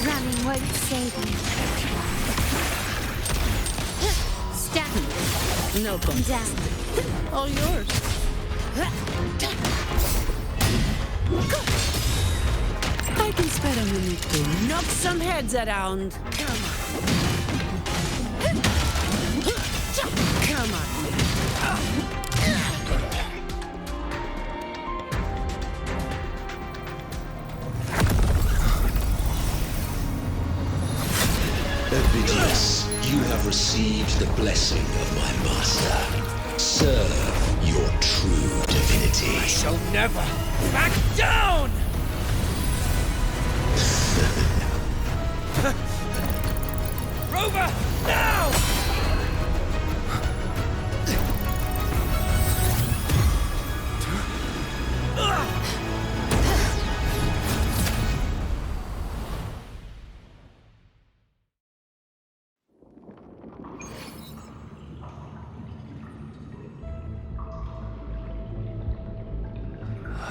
Running won't save me. Stand. No contest. Down. All yours. I can spare a minute to knock some heads around. Come on. Come on. Avidius, you have received the blessing of my master. Serve your true divinity. I shall never back down! Rover, now!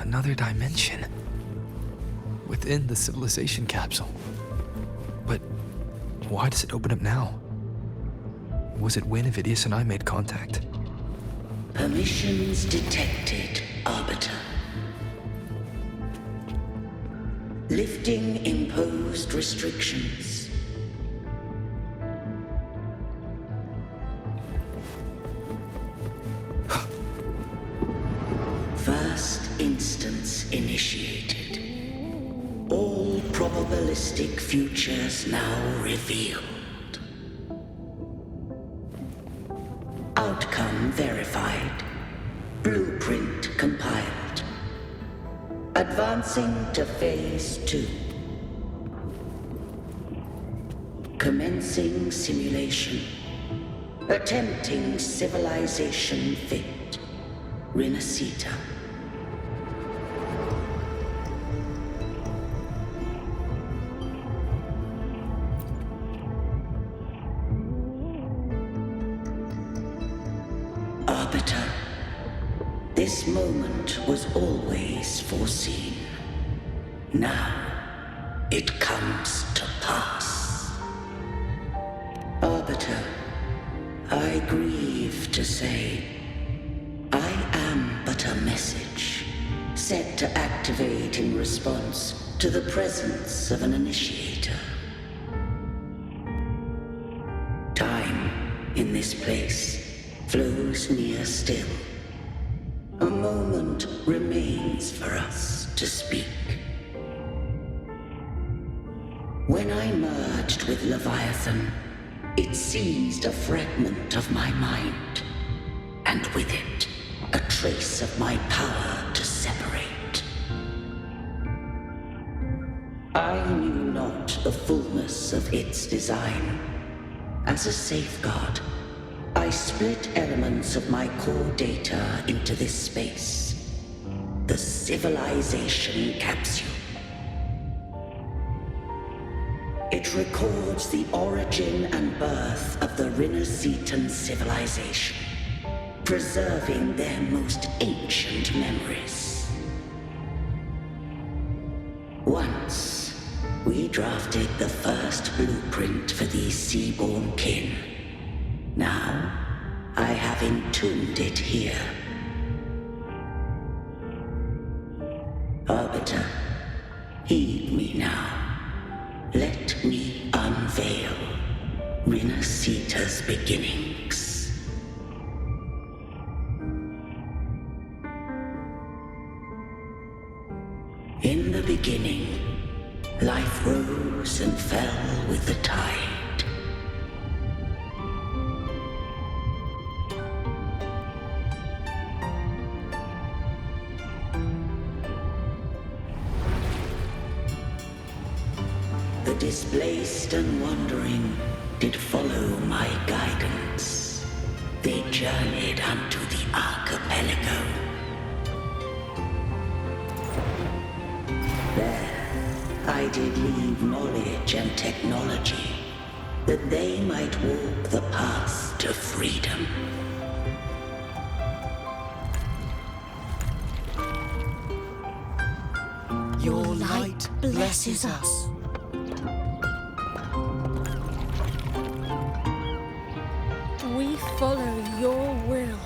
Another dimension. Within the civilization capsule. But why does it open up now? Was it when Avidius and I made contact? Permissions detected, Arbiter. Lifting imposed restrictions. First instance initiated. All probabilistic futures now revealed. Outcome verified. Blueprint compiled. Advancing to Phase 2. Commencing simulation. Attempting civilization fit. Renaetan. Arbiter, this moment was always foreseen. Now, it comes to pass. Arbiter, I grieve to say, I am but a message, set to activate in response to the presence of an initiator. Time, in this place, flows near still. A moment remains for us to speak. When I merged with Leviathan, it seized a fragment of my mind, and with it, a trace of my power to separate. I knew not the fullness of its design. As a safeguard, I split elements of my core data into this space. the Civilization Capsule. It records the origin and birth of the Renaetan civilization, preserving their most ancient memories. Once, we drafted the first blueprint for these seaborn kin. Now, I have entombed it here. Arbiter, heed me now. Let me unveil Renaetan's beginnings. In the beginning, life rose and fell with the tide. The displaced and wandering did follow my guidance. They journeyed unto the archipelago. There, I did leave knowledge and technology, that they might walk the path to freedom. Your light blesses us. We follow your will.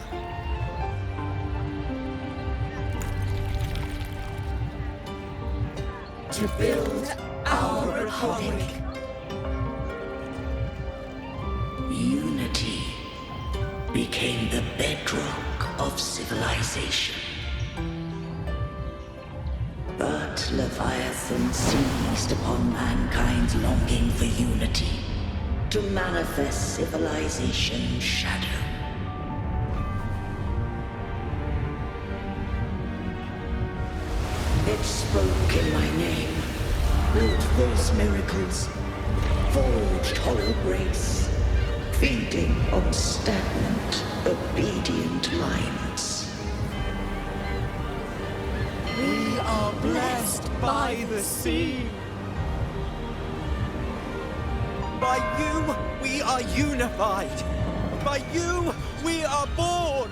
To build our republic. Unity became the bedrock of civilization. But Leviathan seized upon mankind's longing for unity to manifest civilization's shadow. It spoke in my name, wrought those miracles, forged hollow grace, feeding on stagnant, obedient minds. We are blessed by the sea. By you, we are unified. By you, we are born.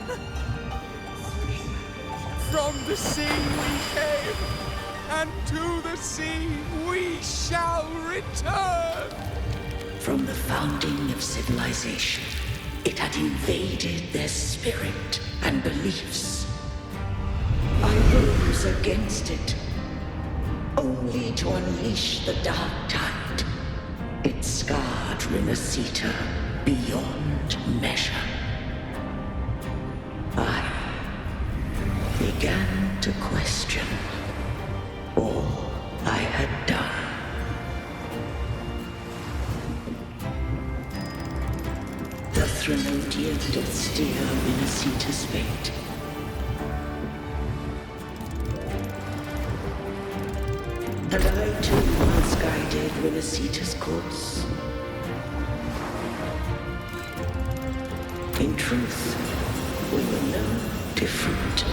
From the sea we came, and to the sea we shall return. From the founding of civilization, it had invaded their spirit and beliefs. I rose against it, only to unleash the dark tide. It scarred Renaetan beyond measure. I began to question all I had done. The Renaetan did steer Renaetan's fate. And I too once guided Renaetan's course. In truth, we were no different.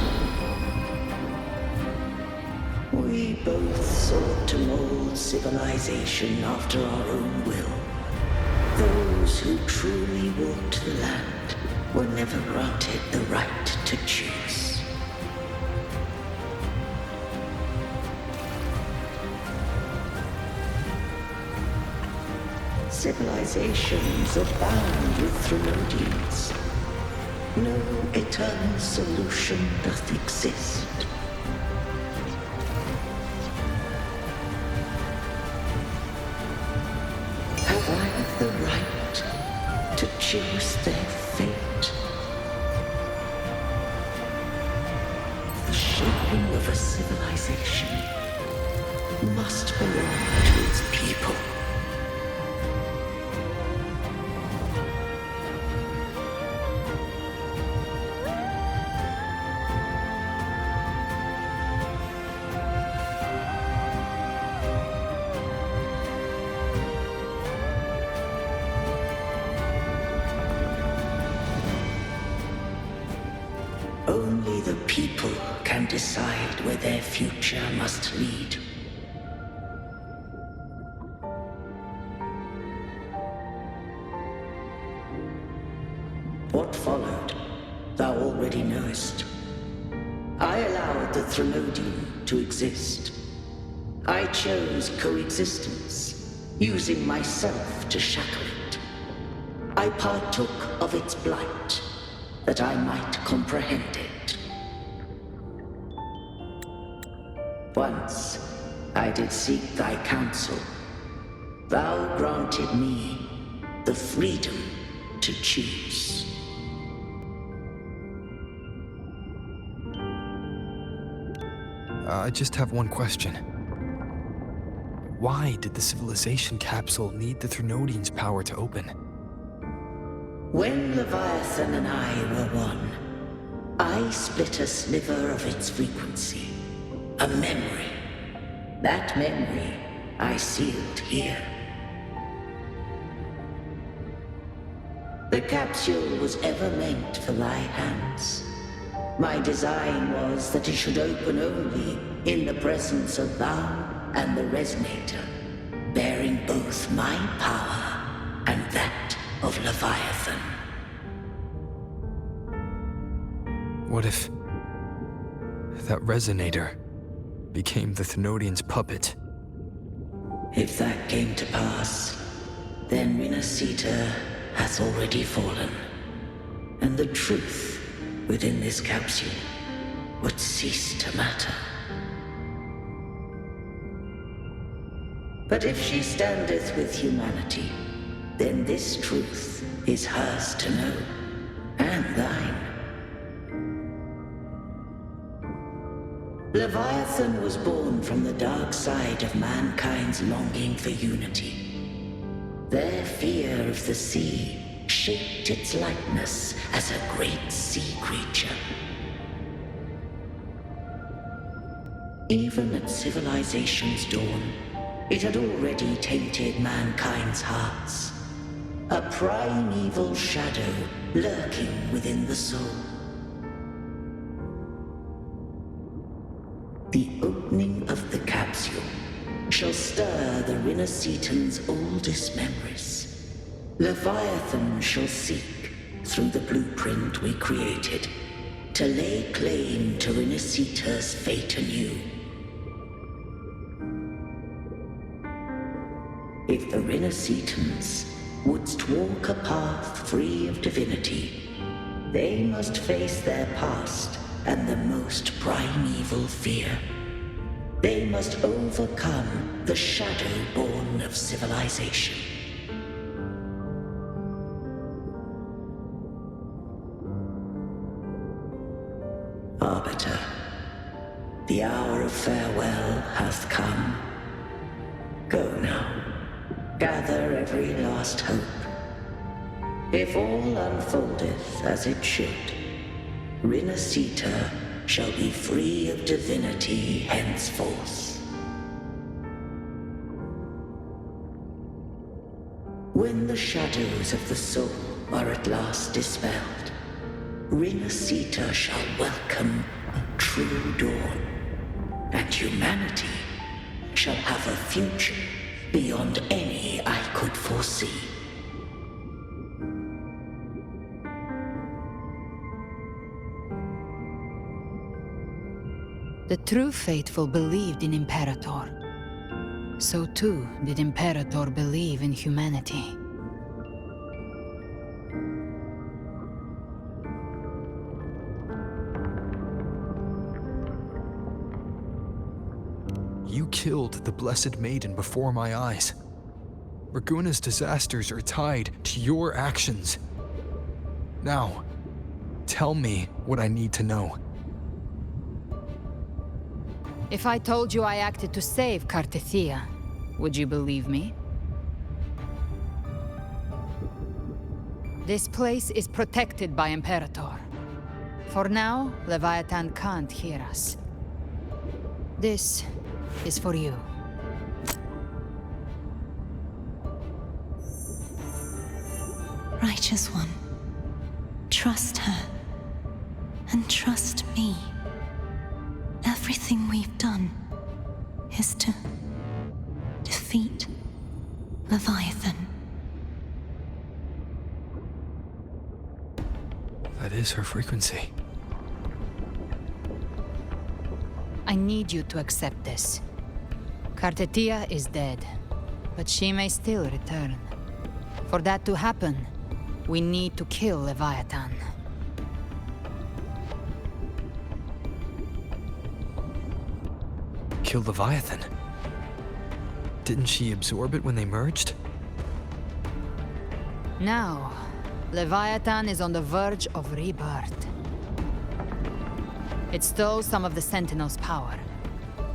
We both sought to mold civilization after our own will. Those who truly walked the land were never granted the right to choose. Civilizations abound with Renaetans. No eternal solution doth exist. Have I the right to choose their fate? The shaping of a civilization must belong to its people. Only the people can decide where their future must lead. What followed, thou already knowest. I allowed the Threnodium to exist. I chose coexistence, using myself to shackle it. I partook of its blight, that I might comprehend it. Once, I did seek thy counsel. Thou granted me the freedom to choose. I just have one question. Why did the civilization capsule need the Threnodian's power to open? When Leviathan and I were one, I split a sliver of its frequency. A memory. That memory I sealed here. The capsule was ever meant for thy hands. My design was that it should open only in the presence of thou and the Renaetan, bearing both my power and that of Leviathan. What if that resonator became the Threnodian's puppet? If that came to pass, then Renaetan hath already fallen, and the truth within this capsule would cease to matter. But if she standeth with humanity, then this truth is hers to know, and thine. Leviathan was born from the dark side of mankind's longing for unity. Their fear of the sea shaped its likeness as a great sea creature. Even at civilization's dawn, it had already tainted mankind's hearts. A primeval shadow lurking within the soul. The opening of the capsule shall stir the Renaetan's oldest memories. Leviathan shall seek, through the blueprint we created, to lay claim to Renaetan's fate anew. If the Renaetans wouldst walk a path free of divinity, they must face their past and the most primeval fear. They must overcome the shadow born of civilization. Arbiter, the hour of farewell hath come. Go now, gather every last hope. If all unfoldeth as it should, Renaetan shall be free of divinity henceforth. When the shadows of the soul are at last dispelled, Renaetan shall welcome a true dawn, and humanity shall have a future beyond any I could foresee. The true faithful believed in Imperator. So too did Imperator believe in humanity. You killed the Blessed Maiden before my eyes. Raguna's disasters are tied to your actions. Now, tell me what I need to know. If I told you I acted to save Cartethyia, would you believe me? This place is protected by Imperator. For now, Leviathan can't hear us. This is for you. Righteous One, trust her, and trust me. Everything we've done is to defeat Leviathan. That is her frequency. I need you to accept this. Cartethyia is dead, but she may still return. For that to happen, we need to kill Leviathan. Kill Leviathan? Didn't she absorb it when they merged? Now, Leviathan is on the verge of rebirth. It stole some of the Sentinel's power.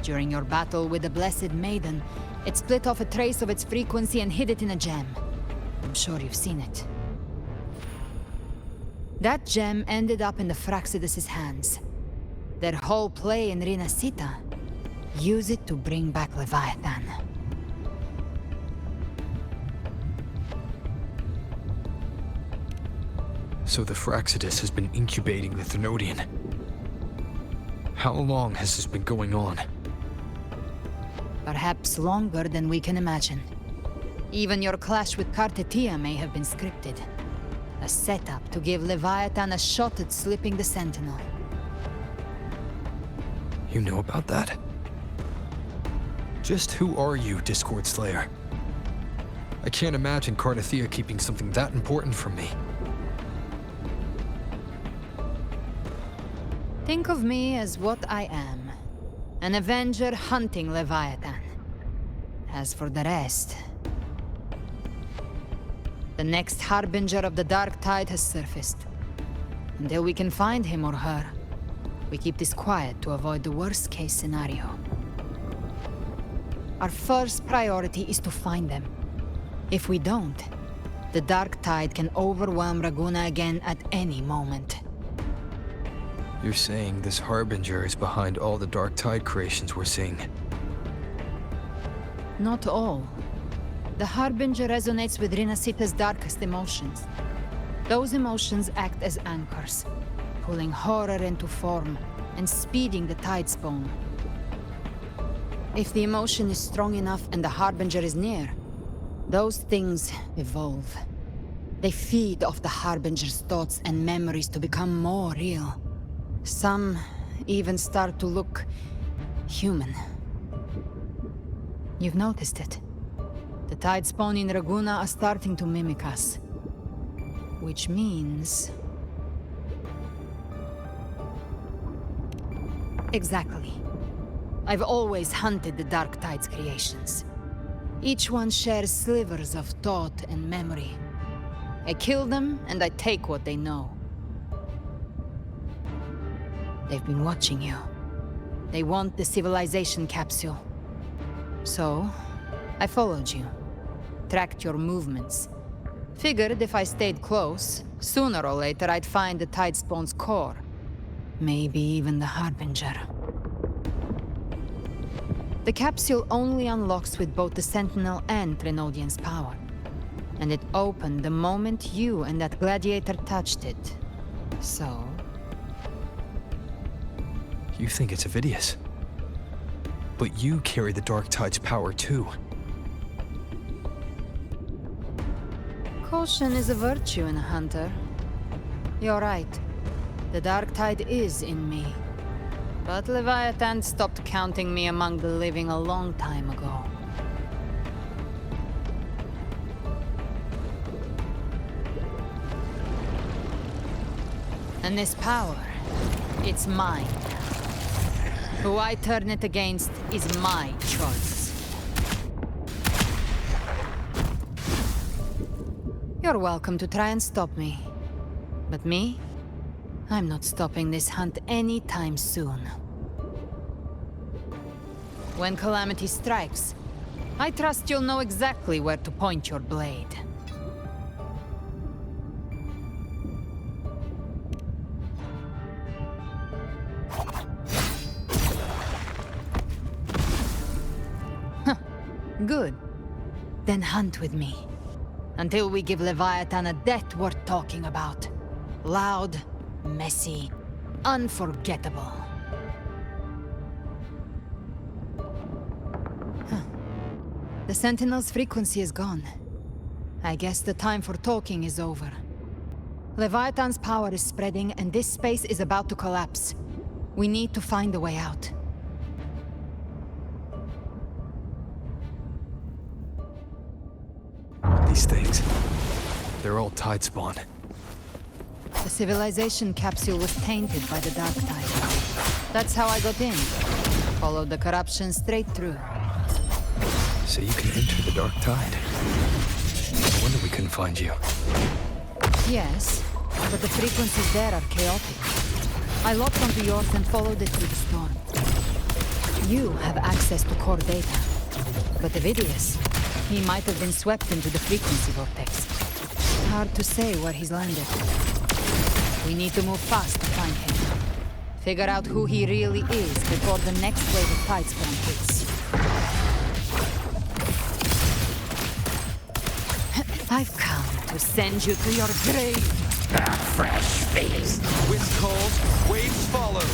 During your battle with the Blessed Maiden, it split off a trace of its frequency and hid it in a gem. I'm sure you've seen it. That gem ended up in the Fraxidus' hands. Their whole play in Renaetan. Use it to bring back Leviathan. So the Fraxidus has been incubating the Thenodian. How long has this been going on? Perhaps longer than we can imagine. Even your clash with Cartethyia may have been scripted. A setup to give Leviathan a shot at slipping the Sentinel. You know about that? Just who are you, Discord Slayer? I can't imagine Cartethyia keeping something that important from me. Think of me as what I am. An Avenger hunting Leviathan. As for the rest... The next Harbinger of the Dark Tide has surfaced. Until we can find him or her, we keep this quiet to avoid the worst-case scenario. Our first priority is to find them. If we don't, the Dark Tide can overwhelm Raguna again at any moment. You're saying this Harbinger is behind all the Dark Tide creations we're seeing? Not all. The Harbinger resonates with Renaetan's darkest emotions. Those emotions act as anchors, pulling horror into form and speeding the Tidespawn. If the emotion is strong enough and the Harbinger is near, those things evolve. They feed off the Harbinger's thoughts and memories to become more real. Some even start to look human. You've noticed it. The Tidespawn in Raguna are starting to mimic us. Which means... Exactly. I've always hunted the Dark Tide's creations. Each one shares slivers of thought and memory. I kill them, and I take what they know. They've been watching you. They want the civilization capsule. So, I followed you. Tracked your movements. Figured if I stayed close, sooner or later I'd find the Tidespawn's core. Maybe even the Harbinger. The capsule only unlocks with both the Sentinel and Thenodian's power. And it opened the moment you and that gladiator touched it. So... You think it's Avidius. But you carry the Dark Tide's power too. Caution is a virtue in a hunter. You're right. The Dark Tide is in me. But Leviathan stopped counting me among the living a long time ago. And this power, it's mine. Who I turn it against is my choice. You're welcome to try and stop me. But me? I'm not stopping this hunt anytime soon. When calamity strikes, I trust you'll know exactly where to point your blade. Good. Then hunt with me. Until we give Leviathan a death worth talking about. Loud, messy, unforgettable. The Sentinel's frequency is gone. I guess the time for talking is over. Leviathan's power is spreading, and this space is about to collapse. We need to find a way out. These things, they're all Tidespawn. The civilization capsule was tainted by the Dark Tide. That's how I got in. Followed the corruption straight through. So you can enter the Dark Tide. No wonder we couldn't find you. Yes, but the frequencies there are chaotic. I locked onto yours and followed it through the storm. You have access to core data. But Avidius, he might have been swept into the frequency vortex. Hard to say where he's landed. We need to move fast to find him. Figure out who he really is before the next wave of Tidespawn hits. I've come to send you to your grave. Fresh face. Wind calls, waves follow.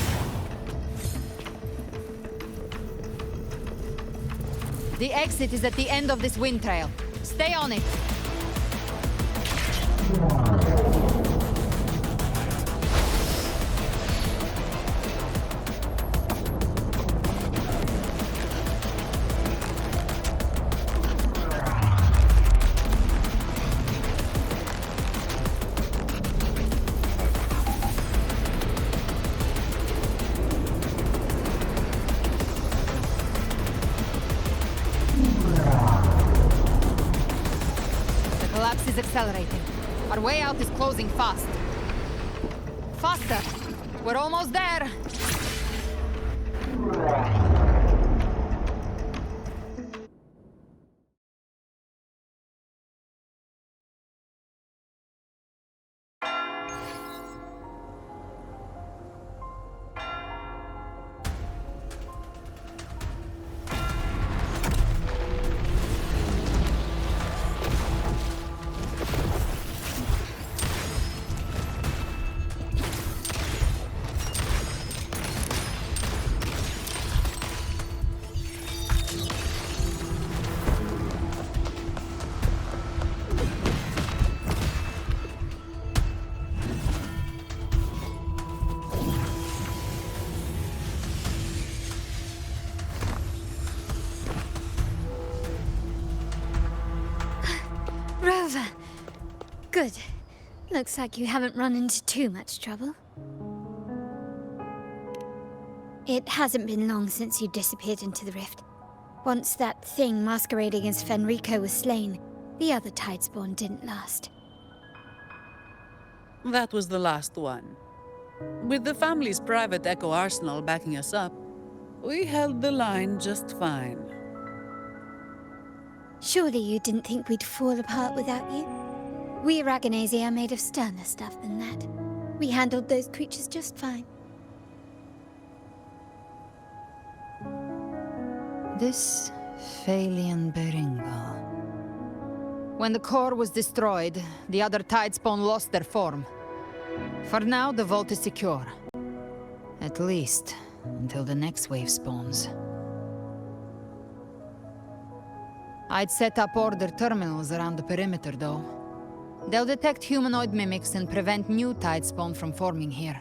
The exit is at the end of this wind trail. Stay on it. Is accelerating. Our way out is closing fast. Faster! We're almost there! Good. Looks like you haven't run into too much trouble. It hasn't been long since you disappeared into the rift. Once that thing masquerading as Fenrico was slain, the other Tidespawn didn't last. That was the last one. With the family's private echo arsenal backing us up, we held the line just fine. Surely you didn't think we'd fall apart without you? We Aragonese are made of sterner stuff than that. We handled those creatures just fine. This Phalian Beringal. When the core was destroyed, the other Tidespawn lost their form. For now, the vault is secure. At least, until the next wave spawns. I'd set up order terminals around the perimeter, though. They'll detect humanoid mimics and prevent new Tidespawn from forming here.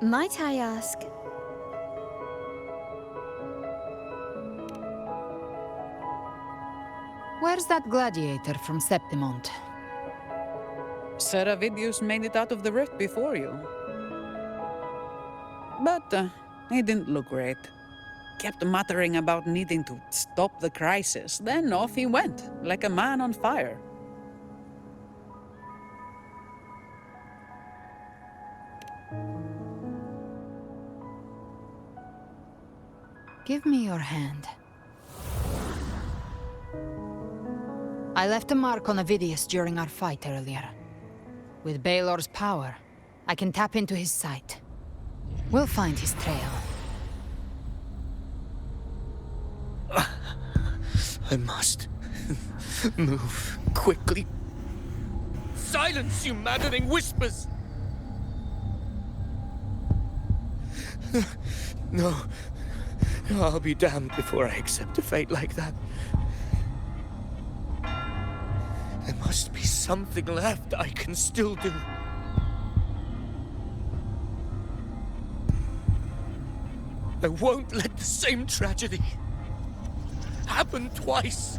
Might I ask... Where's that gladiator from Septimont? Sir Avidius made it out of the rift before you. But he didn't look great. Kept muttering about needing to stop the crisis, then off he went, like a man on fire. Give me your hand. I left a mark on Avidius during our fight earlier. With Baelor's power, I can tap into his sight. We'll find his trail. I must move quickly. Silence, you maddening whispers! No. I'll be damned before I accept a fate like that. There must be something left I can still do. I won't let the same tragedy happen twice.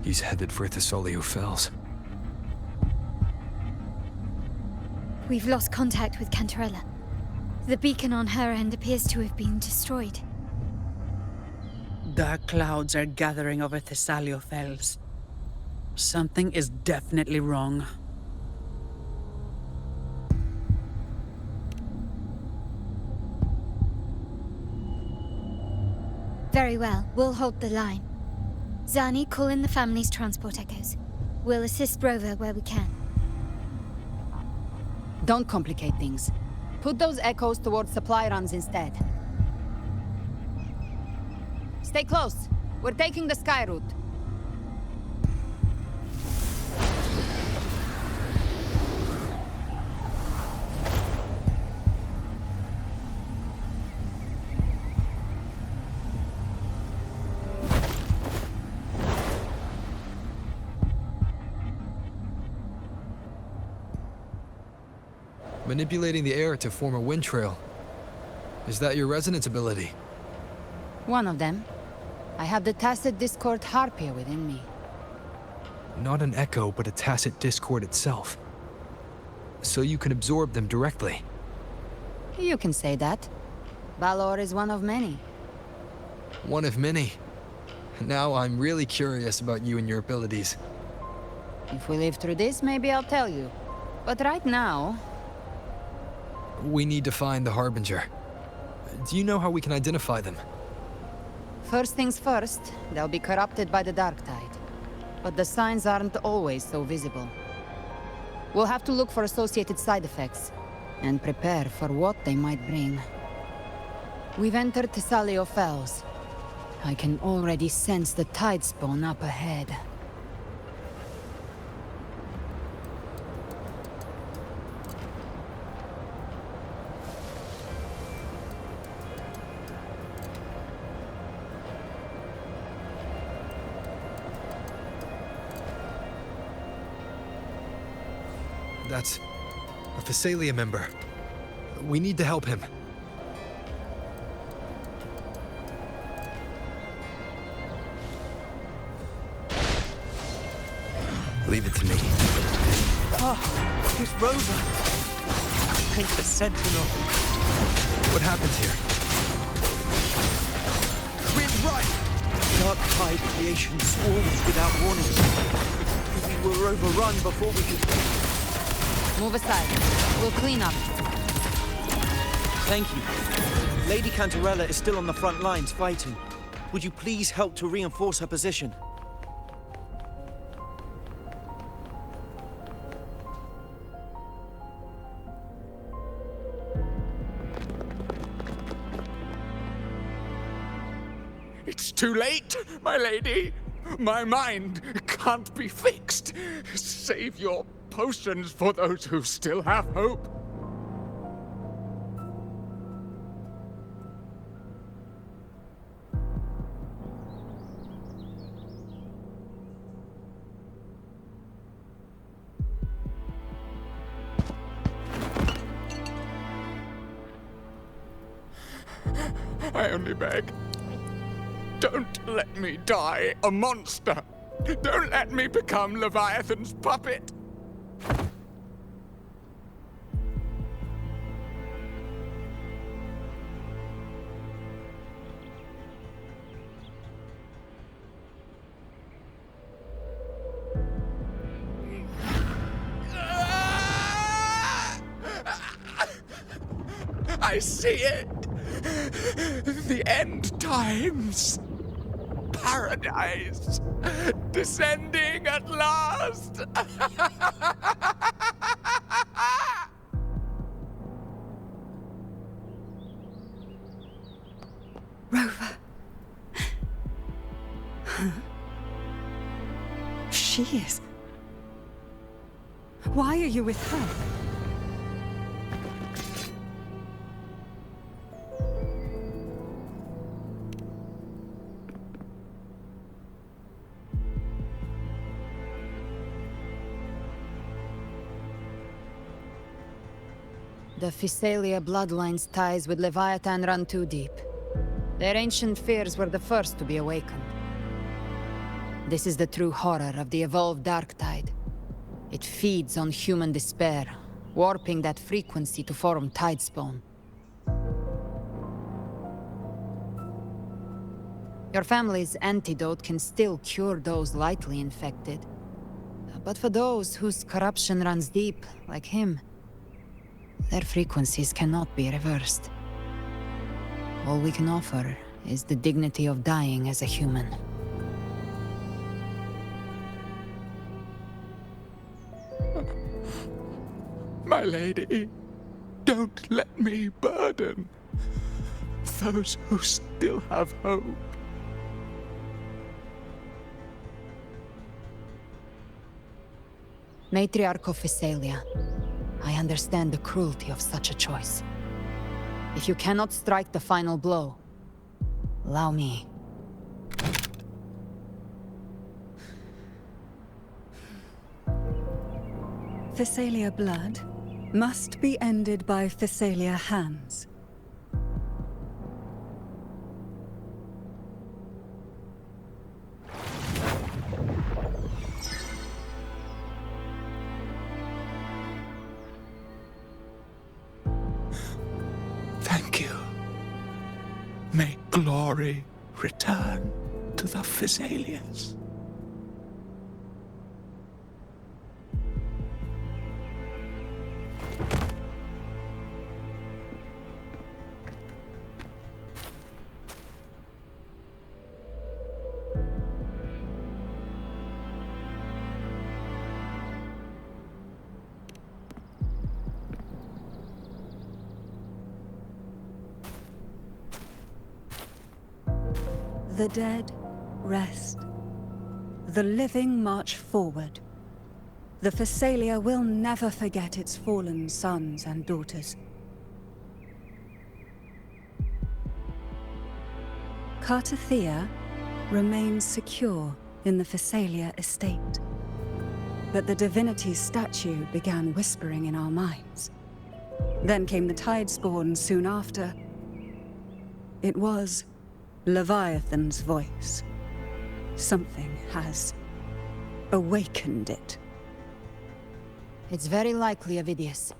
He's headed for the Salio Fells. We've lost contact with Cantarella. The beacon on her end appears to have been destroyed. Dark clouds are gathering over the Salio Fells. Something is definitely wrong. Very well, we'll hold the line. Zani, call in the family's transport echoes. We'll assist Rover where we can. Don't complicate things. Put those echoes towards supply runs instead. Stay close. We're taking the sky route. Manipulating the air to form a wind trail. Is that your resonance ability? One of them. I have the tacet discord Harbinger within me. Not an echo, but a tacet discord itself. So you can absorb them directly. You can say that. Valor is one of many. One of many. Now I'm really curious about you and your abilities. If we live through this, maybe I'll tell you. But right now... We need to find the Harbinger. Do you know how we can identify them? First things first, they'll be corrupted by the dark tide. But the signs aren't always so visible. We'll have to look for associated side effects, and prepare for what they might bring. We've entered Salio Fells. I can already sense the Tidespawn up ahead. That's a Fisalia member. We need to help him. Leave it to me. Ah, it's Rover. I think the Sentinel. What happened here? Wind right! Dark tide creation swarms without warning. We were overrun before we could... Move aside. We'll clean up. Thank you. Lady Cantarella is still on the front lines fighting. Would you please help to reinforce her position? It's too late, my lady. My mind can't be fixed. Save your potions for those who still have hope. I only beg. Don't let me die a monster. Don't let me become Leviathan's puppet. I see it. The end times. Paradise. Descending at last. Rover. She is. Why are you with her? The Fisalia bloodline's ties with Leviathan run too deep. Their ancient fears were the first to be awakened. This is the true horror of the evolved dark tide. It feeds on human despair, warping that frequency to form Tidespawn. Your family's antidote can still cure those lightly infected. But for those whose corruption runs deep, like him, their frequencies cannot be reversed. All we can offer is the dignity of dying as a human. My lady, don't let me burden those who still have hope. Matriarch of Fisalia, I understand the cruelty of such a choice. If you cannot strike the final blow, allow me. Fisalia blood must be ended by Fisalia hands. Thank you. May glory return to the Fisalias. The dead rest. The living march forward. The Fisalia will never forget its fallen sons and daughters. Cartethyia remains secure in the Fisalia estate. But the divinity's statue began whispering in our minds. Then came the Tidespawn soon after. It was Leviathan's voice. Something has awakened it. It's very likely, Avidius.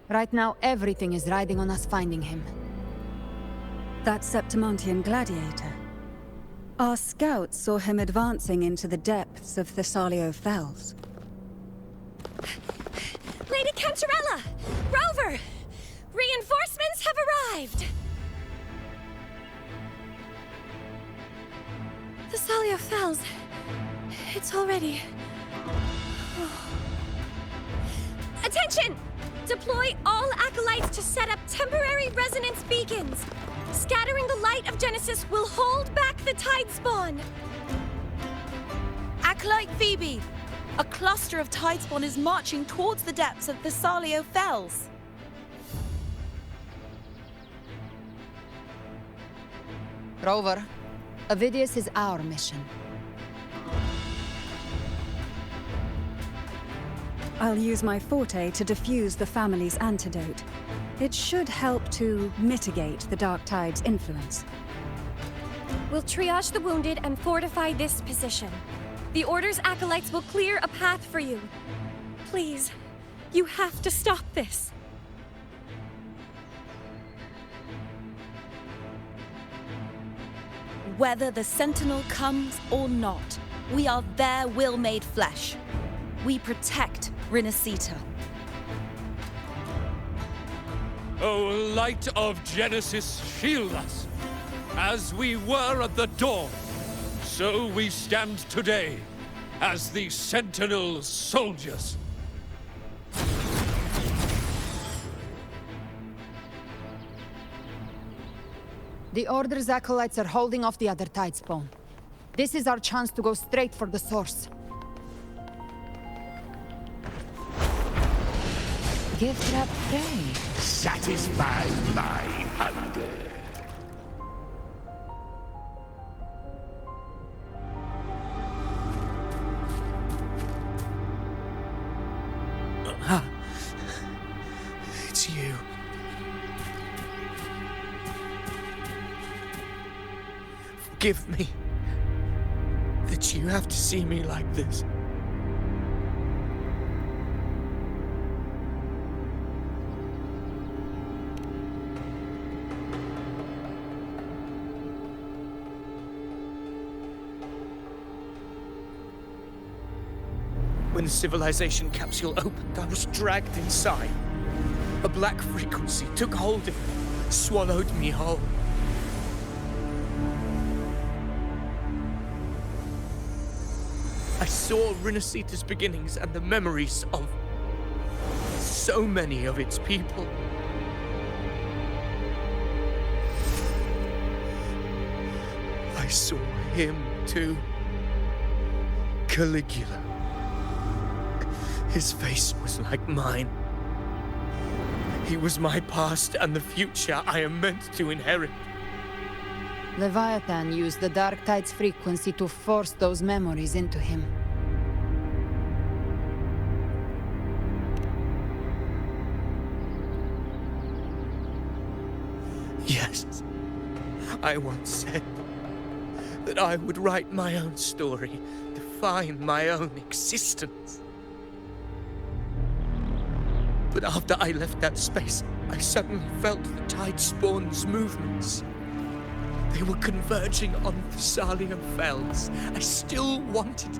Right now, everything is riding on us finding him. That Septimontian gladiator. Our scouts saw him advancing into the depths of the Salio Fells. Lady Cantarella! Rover! Reinforcements have arrived! The Salio Fells. It's already... Attention! Deploy all acolytes to set up temporary resonance beacons. Scattering the light of Genesis will hold back the Tidespawn. Acolyte Phoebe, a cluster of Tidespawn is marching towards the depths of the Salio Fells. Rover, Avidius is our mission. I'll use my forte to defuse the family's antidote. It should help to mitigate the Dark Tide's influence. We'll triage the wounded and fortify this position. The Order's acolytes will clear a path for you. Please, you have to stop this. Whether the Sentinel comes or not, we are their will made flesh. We protect Renaetan. O light of Genesis, shield us. As we were at the dawn, so we stand today, as the Sentinel's soldiers. The Order's acolytes are holding off the other Tidespawn. This is our chance to go straight for the source. Gift wrap prey. Satisfy my hunger. It's you. Forgive me that you have to see me like this. When the civilization capsule opened, I was dragged inside. A black frequency took hold of me, swallowed me whole. I saw Renaetan's beginnings and the memories of so many of its people. I saw him too. Caligula. His face was like mine. He was my past and the future I am meant to inherit. Leviathan used the Dark Tide's frequency to force those memories into him. Yes, I once said that I would write my own story, define my own existence. But after I left that space, I suddenly felt the Tidespawn's movements. They were converging on the Salio Fells. I still wanted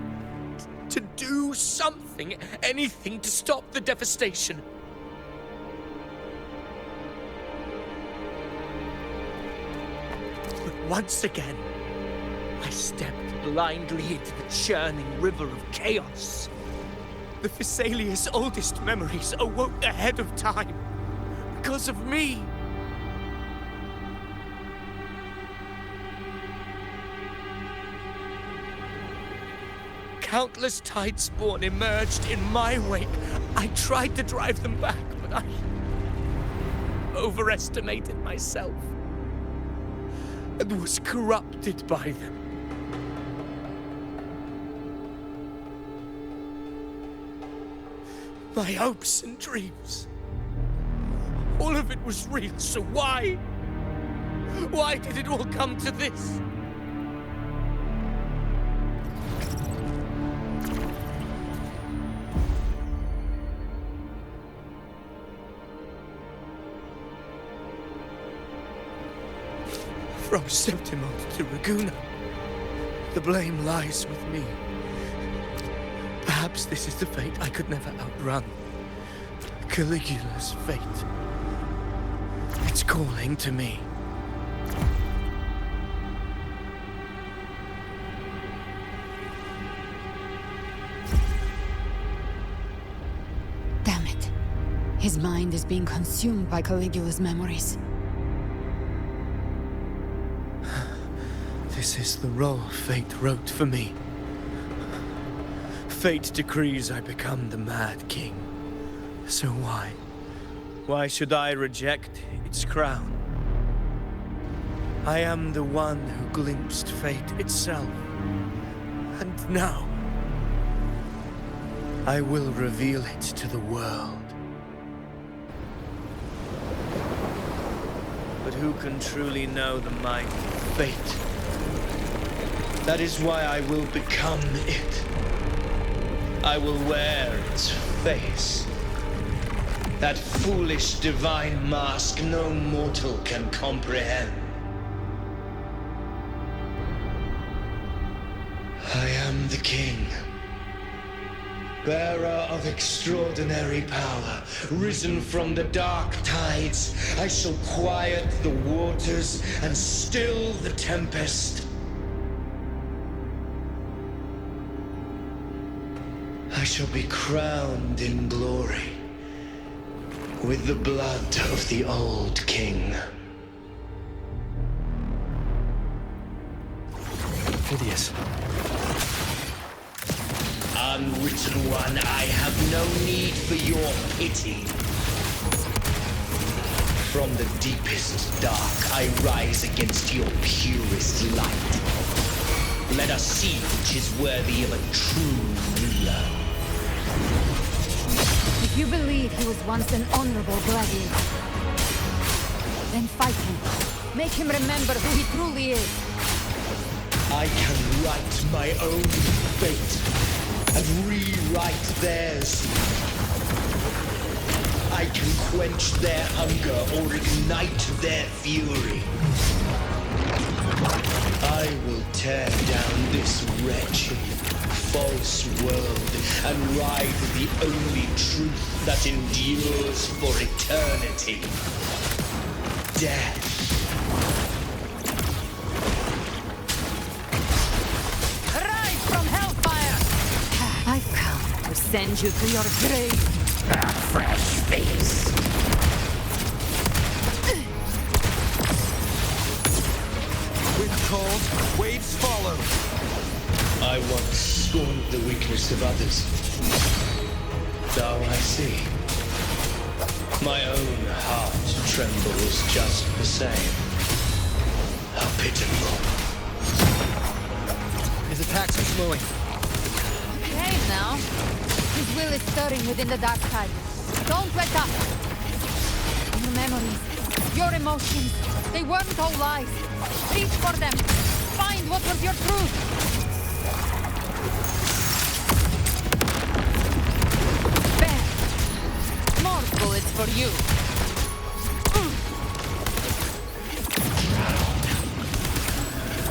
to do something, anything to stop the devastation. But once again, I stepped blindly into the churning river of chaos. The Fisalia's oldest memories awoke ahead of time because of me. Countless Tidespawn emerged in my wake. I tried to drive them back, but I overestimated myself and was corrupted by them. My hopes and dreams. All of it was real, so why? Why did it all come to this? From Septimont to Ragusa, the blame lies with me. Perhaps this is the fate I could never outrun. Caligula's fate. It's calling to me. Damn it. His mind is being consumed by Caligula's memories. This is the role fate wrote for me. Fate decrees I become the Mad King. So why? Why should I reject its crown? I am the one who glimpsed fate itself. And now, I will reveal it to the world. But who can truly know the might of fate? That is why I will become it. I will wear its face. That foolish divine mask no mortal can comprehend. I am the king. Bearer of extraordinary power, risen from the dark tides, I shall quiet the waters and still the tempest. I shall be crowned in glory with the blood of the old king. Avidius. Unwritten one, I have no need for your pity. From the deepest dark, I rise against your purest light. Let us see which is worthy of a true ruler. If you believe he was once an honorable gladiator, then fight him. Make him remember who he truly is. I can write my own fate and rewrite theirs. I can quench their hunger or ignite their fury. I will tear down this wretched, false world and ride the only truth that endures for eternity. Death. Rise from hellfire! I've come to send you to your grave. A fresh face. Wind calls, waves follow. I once scorned the weakness of others. Now I see. My own heart trembles just the same. How pitiful. His attacks are slowing. Behave now. His will is stirring within the dark tide. Don't let up. Your memories, your emotions, they weren't all lies. Reach for them. Find what was your truth. There. More bullets for you.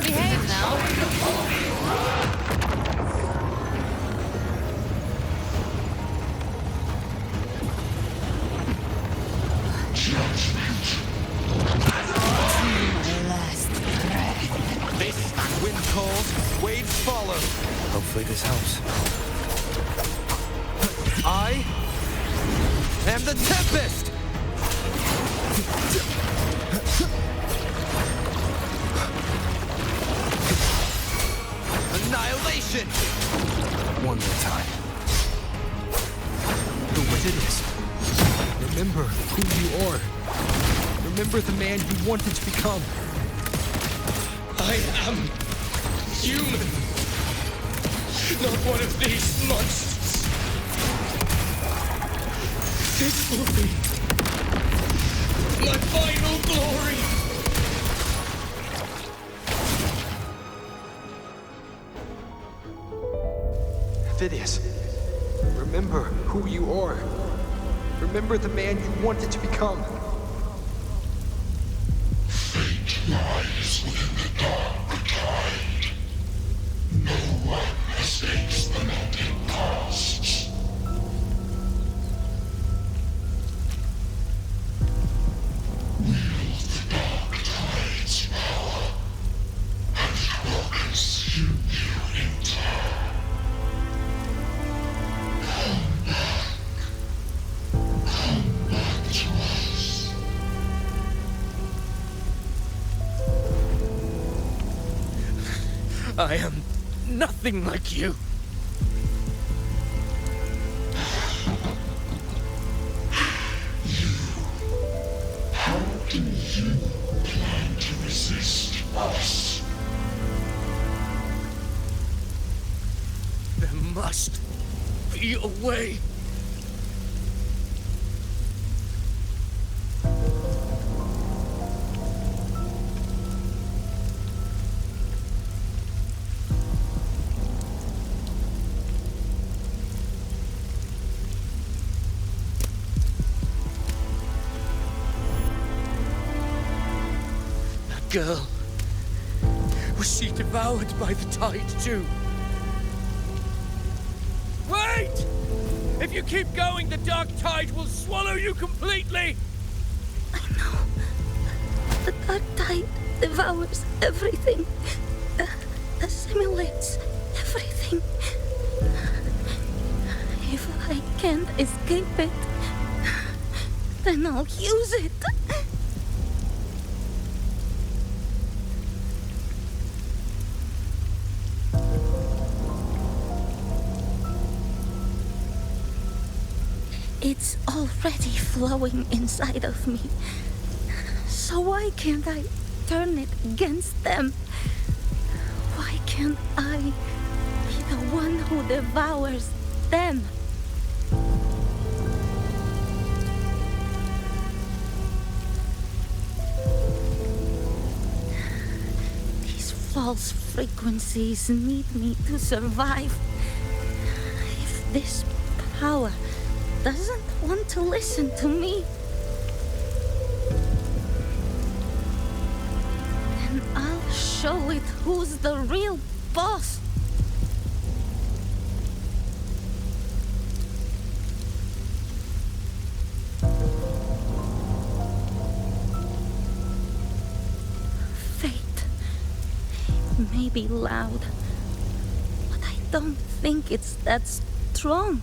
Behave now. Wind calls, waves follow. Hopefully this helps. I am the Tempest! Annihilation! One more time. The Avidius. Remember who you are. Remember the man you wanted to become. I am human. Not one of these monsters. This will be my final glory. Avidius, remember who you are. Remember the man you wanted to become. Fate lies within the dark tide. No one escapes the melting costs. Wield the dark tide's power, and it will consume you in turn. Come back to us. I am nothing like you. How do you plan to resist us? There must be a way. Girl, was she devoured by the tide too? Wait! If you keep going, the dark tide will swallow you completely! The dark tide devours everything, assimilates everything. If I can't escape it, then I'll use it. It's already flowing inside of me. So why can't I turn it against them? Why can't I be the one who devours them? false frequencies need me to survive. If this power doesn't want to listen to me, then I'll show it who's the real boss. Fate may be loud, but I don't think it's that strong.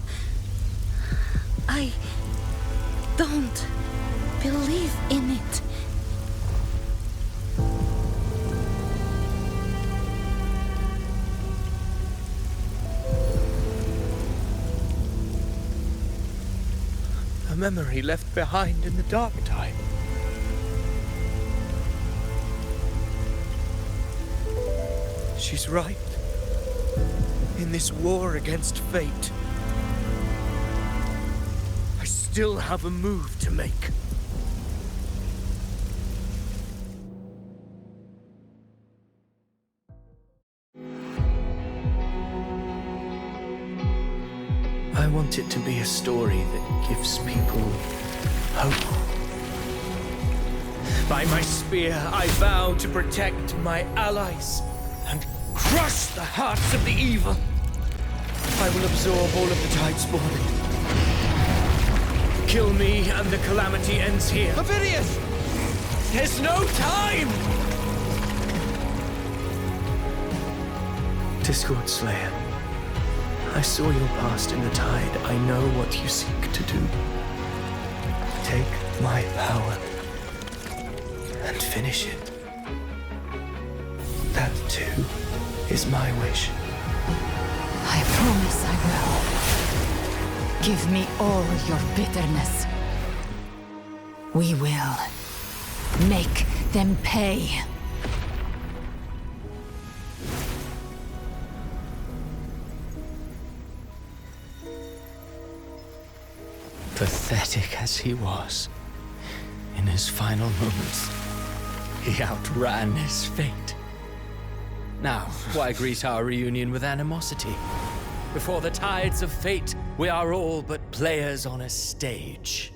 I don't believe in it. A memory left behind in the dark time. She's right. In this war against fate, I still have a move to make. I want it to be a story that gives people hope. By my spear, I vow to protect my allies and crush the hearts of the evil. I will absorb all of the Tidespawn. Kill me and the calamity ends here. Avidius! There's no time! Discord Slayer, I saw your past in the tide. I know what you seek to do. Take my power and finish it. That too is my wish. I promise I will. Give me all your bitterness. We will make them pay. Pathetic as he was, in his final moments, he outran his fate. Now, why greet our reunion with animosity? Before the tides of fate, we are all but players on a stage.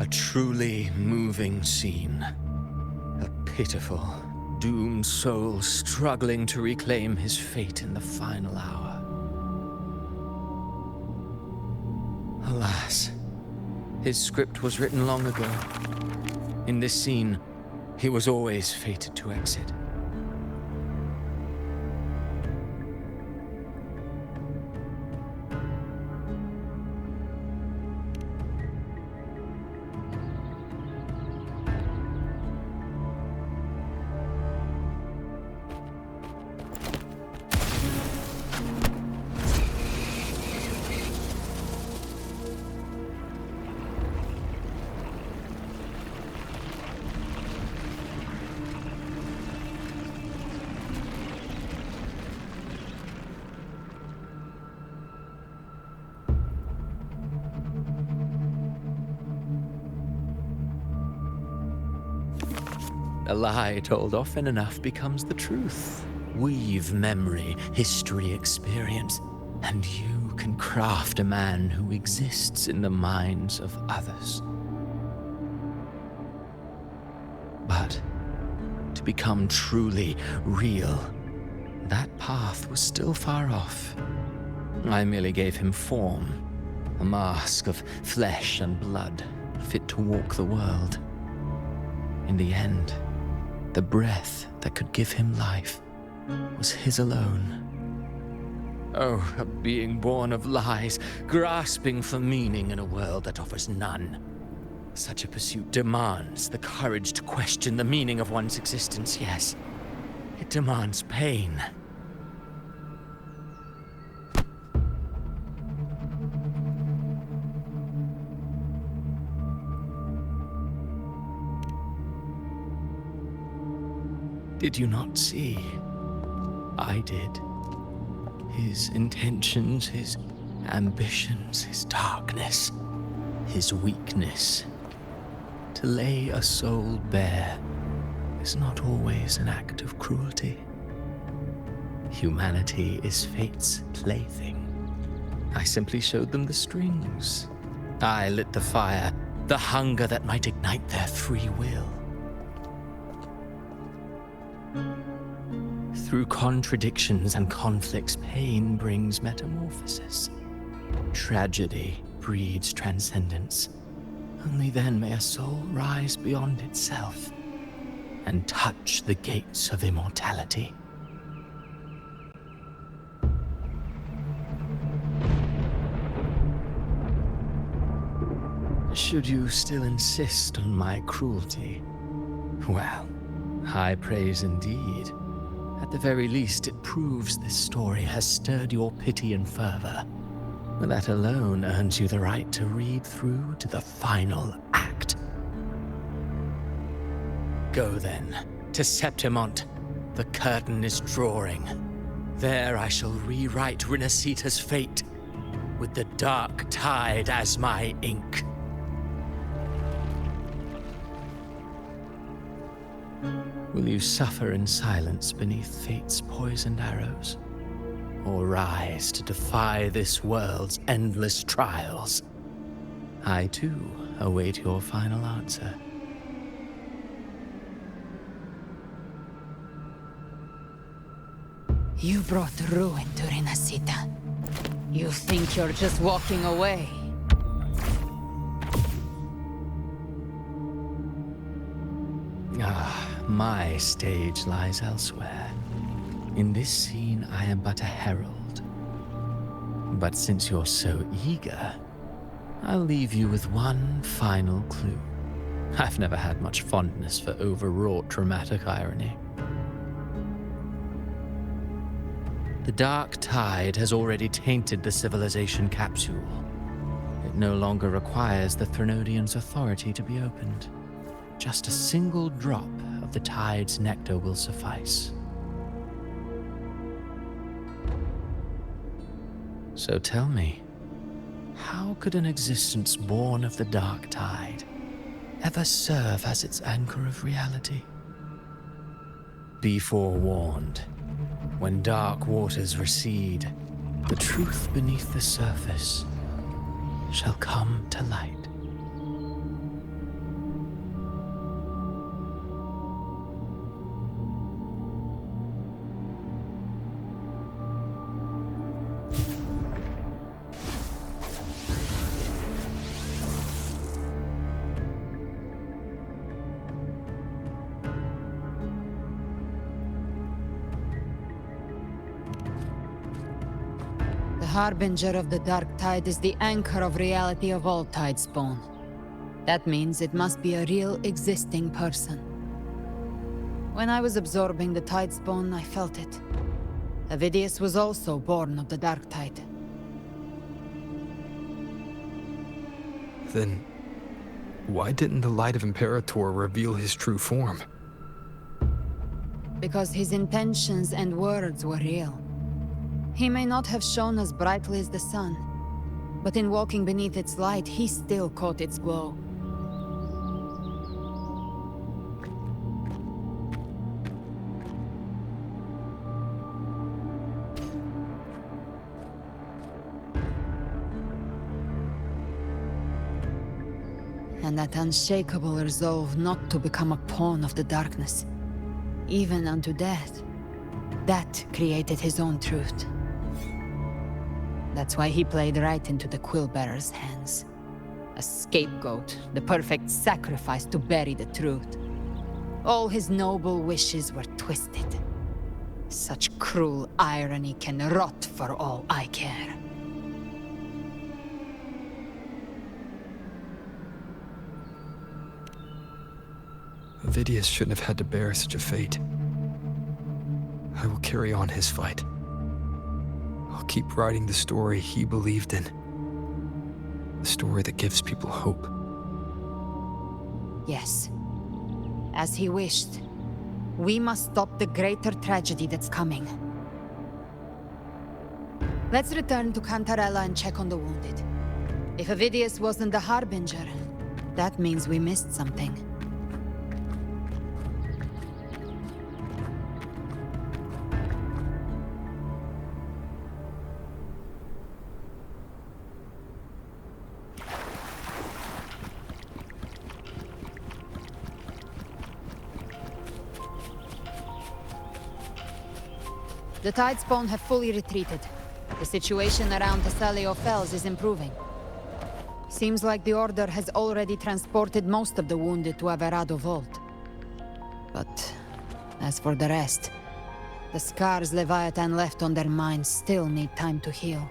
A truly moving scene. A pitiful, doomed soul struggling to reclaim his fate in the final hour. Alas, his script was written long ago. In this scene, he was always fated to exit. A lie told often enough becomes the truth. Weave memory, history, experience, and you can craft a man who exists in the minds of others. But to become truly real, that path was still far off. I merely gave him form, a mask of flesh and blood, fit to walk the world. In the end, the breath that could give him life was his alone. Oh, a being born of lies, grasping for meaning in a world that offers none. Such a pursuit demands the courage to question the meaning of one's existence, yes. It demands pain. Did you not see? I did. His intentions, his ambitions, his darkness. his weakness. To lay a soul bare is not always an act of cruelty. Humanity is fate's plaything. I simply showed them the strings. I lit the fire, the hunger that might ignite their free will. Through contradictions and conflicts, pain brings metamorphosis. Tragedy breeds transcendence. Only then may a soul rise beyond itself and touch the gates of immortality. Should you still insist on my cruelty, well, high praise indeed. At the very least, it proves this story has stirred your pity and fervor. That alone earns you the right to read through to the final act. Go then, to Septimont. The curtain is drawing. There I shall rewrite Renaetan's fate, with the dark tide as my ink. Will you suffer in silence beneath fate's poisoned arrows? Or rise to defy this world's endless trials? I too await your final answer. You brought ruin to Renaetan. You think you're just walking away? My stage lies elsewhere. In this scene, I am but a herald. But since you're so eager, I'll leave you with one final clue. I've never had much fondness for overwrought dramatic irony. The dark tide has already tainted the civilization Capsule. It no longer requires the Thrunodians' authority to be opened. Just a single drop of the tide's nectar will suffice. So tell me, how could an existence born of the dark tide ever serve as its anchor of reality? Be forewarned. When dark waters recede, the truth beneath the surface shall come to light. The Harbinger of the Dark Tide is the anchor of reality of all Tidespawn. That means it must be a real existing person. When I was absorbing the Tidespawn, I felt it. Avidius was also born of the Dark Tide. Then, why didn't the Light of Imperator reveal his true form? Because his intentions and words were real. He may not have shone as brightly as the sun, but in walking beneath its light, he still caught its glow. And that unshakable resolve not to become a pawn of the darkness, even unto death, that created his own truth. That's why he played right into the Quillbearer's hands. A scapegoat, the perfect sacrifice to bury the truth. All his noble wishes were twisted. Such cruel irony can rot for all I care. Avidius shouldn't have had to bear such a fate. I will carry on his fight. I'll keep writing the story he believed in. The story that gives people hope. Yes. As he wished. We must stop the greater tragedy that's coming. Let's return to Cantarella and check on the wounded. If Avidius wasn't the Harbinger, that means we missed something. The Tidespawn have fully retreated. The situation around the Salio Fells is improving. Seems like the Order has already transported most of the wounded to Avarardo Vault. But as for the rest, the scars Leviathan left on their minds still need time to heal.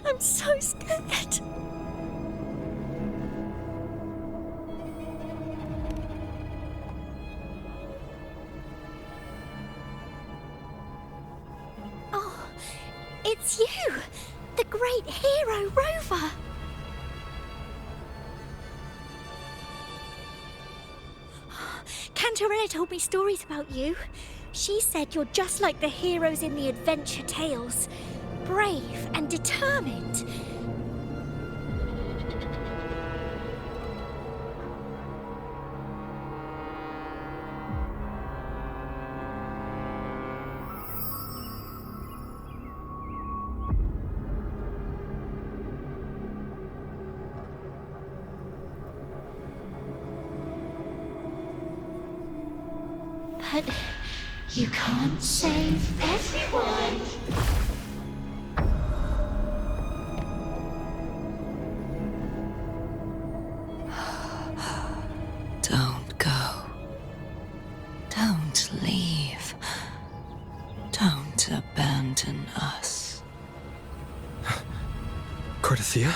I'm so scared. Oh, it's you! The great hero, Rover! Cantarella told me stories about you. She said you're just like the heroes in the adventure tales. Brave and determined. But you can't save everyone. Don't go. Don't leave. Don't abandon us. Cartethyia?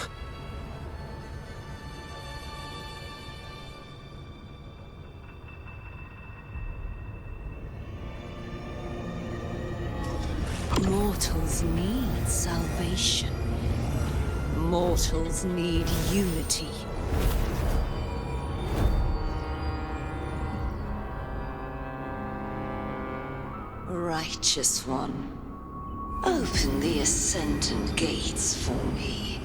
Mortals need salvation. Mortals need unity. Righteous One, open the Ascendant gates for me.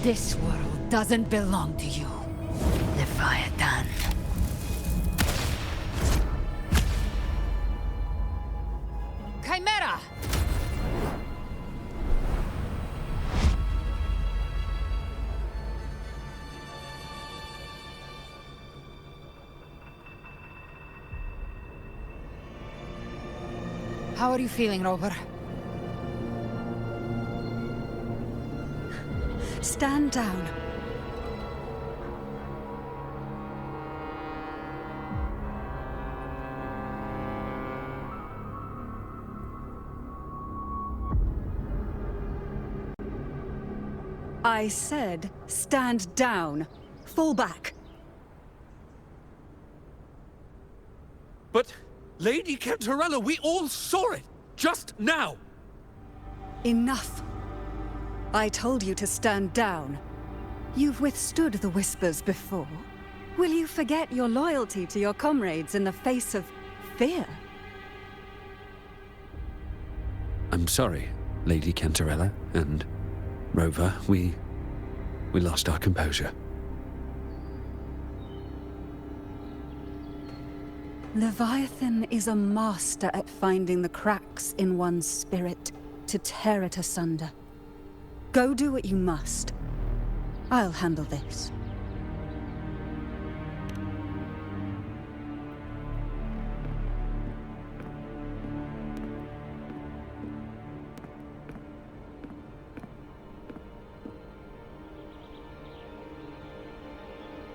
This world doesn't belong to you, Leviathan. Chimera! How are you feeling, Rover? Stand down. I said, stand down. Fall back. But, Lady Cantarella, we all saw it! Just now! Enough. I told you to stand down. You've withstood the whispers before. Will you forget your loyalty to your comrades in the face of fear? I'm sorry, Lady Cantarella, and Rover, we lost our composure. Leviathan is a master at finding the cracks in one's spirit to tear it asunder. Go do what you must. I'll handle this.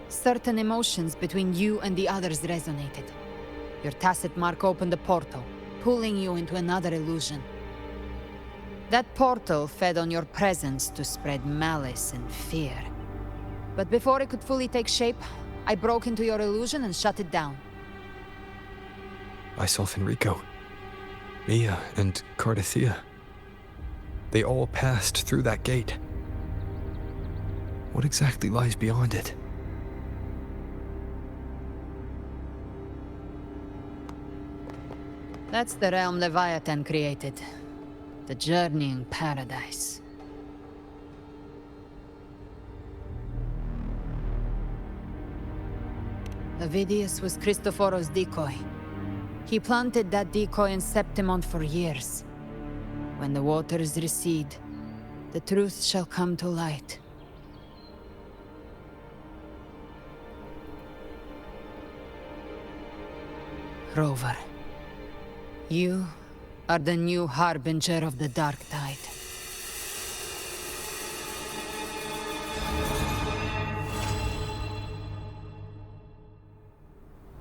Certain emotions between you and the others resonated. Your tacet mark opened a portal, pulling you into another illusion. That portal fed on your presence to spread malice and fear. But before it could fully take shape, I broke into your illusion and shut it down. I saw Fenrico, Mia, and Cartethyia. They all passed through that gate. What exactly lies beyond it? That's the realm Leviathan created. The journeying paradise. Avidius was Cristoforo's decoy. He planted that decoy in Septimont for years. When the waters recede, the truth shall come to light. Rover, you are the new Harbinger of the Dark Tide.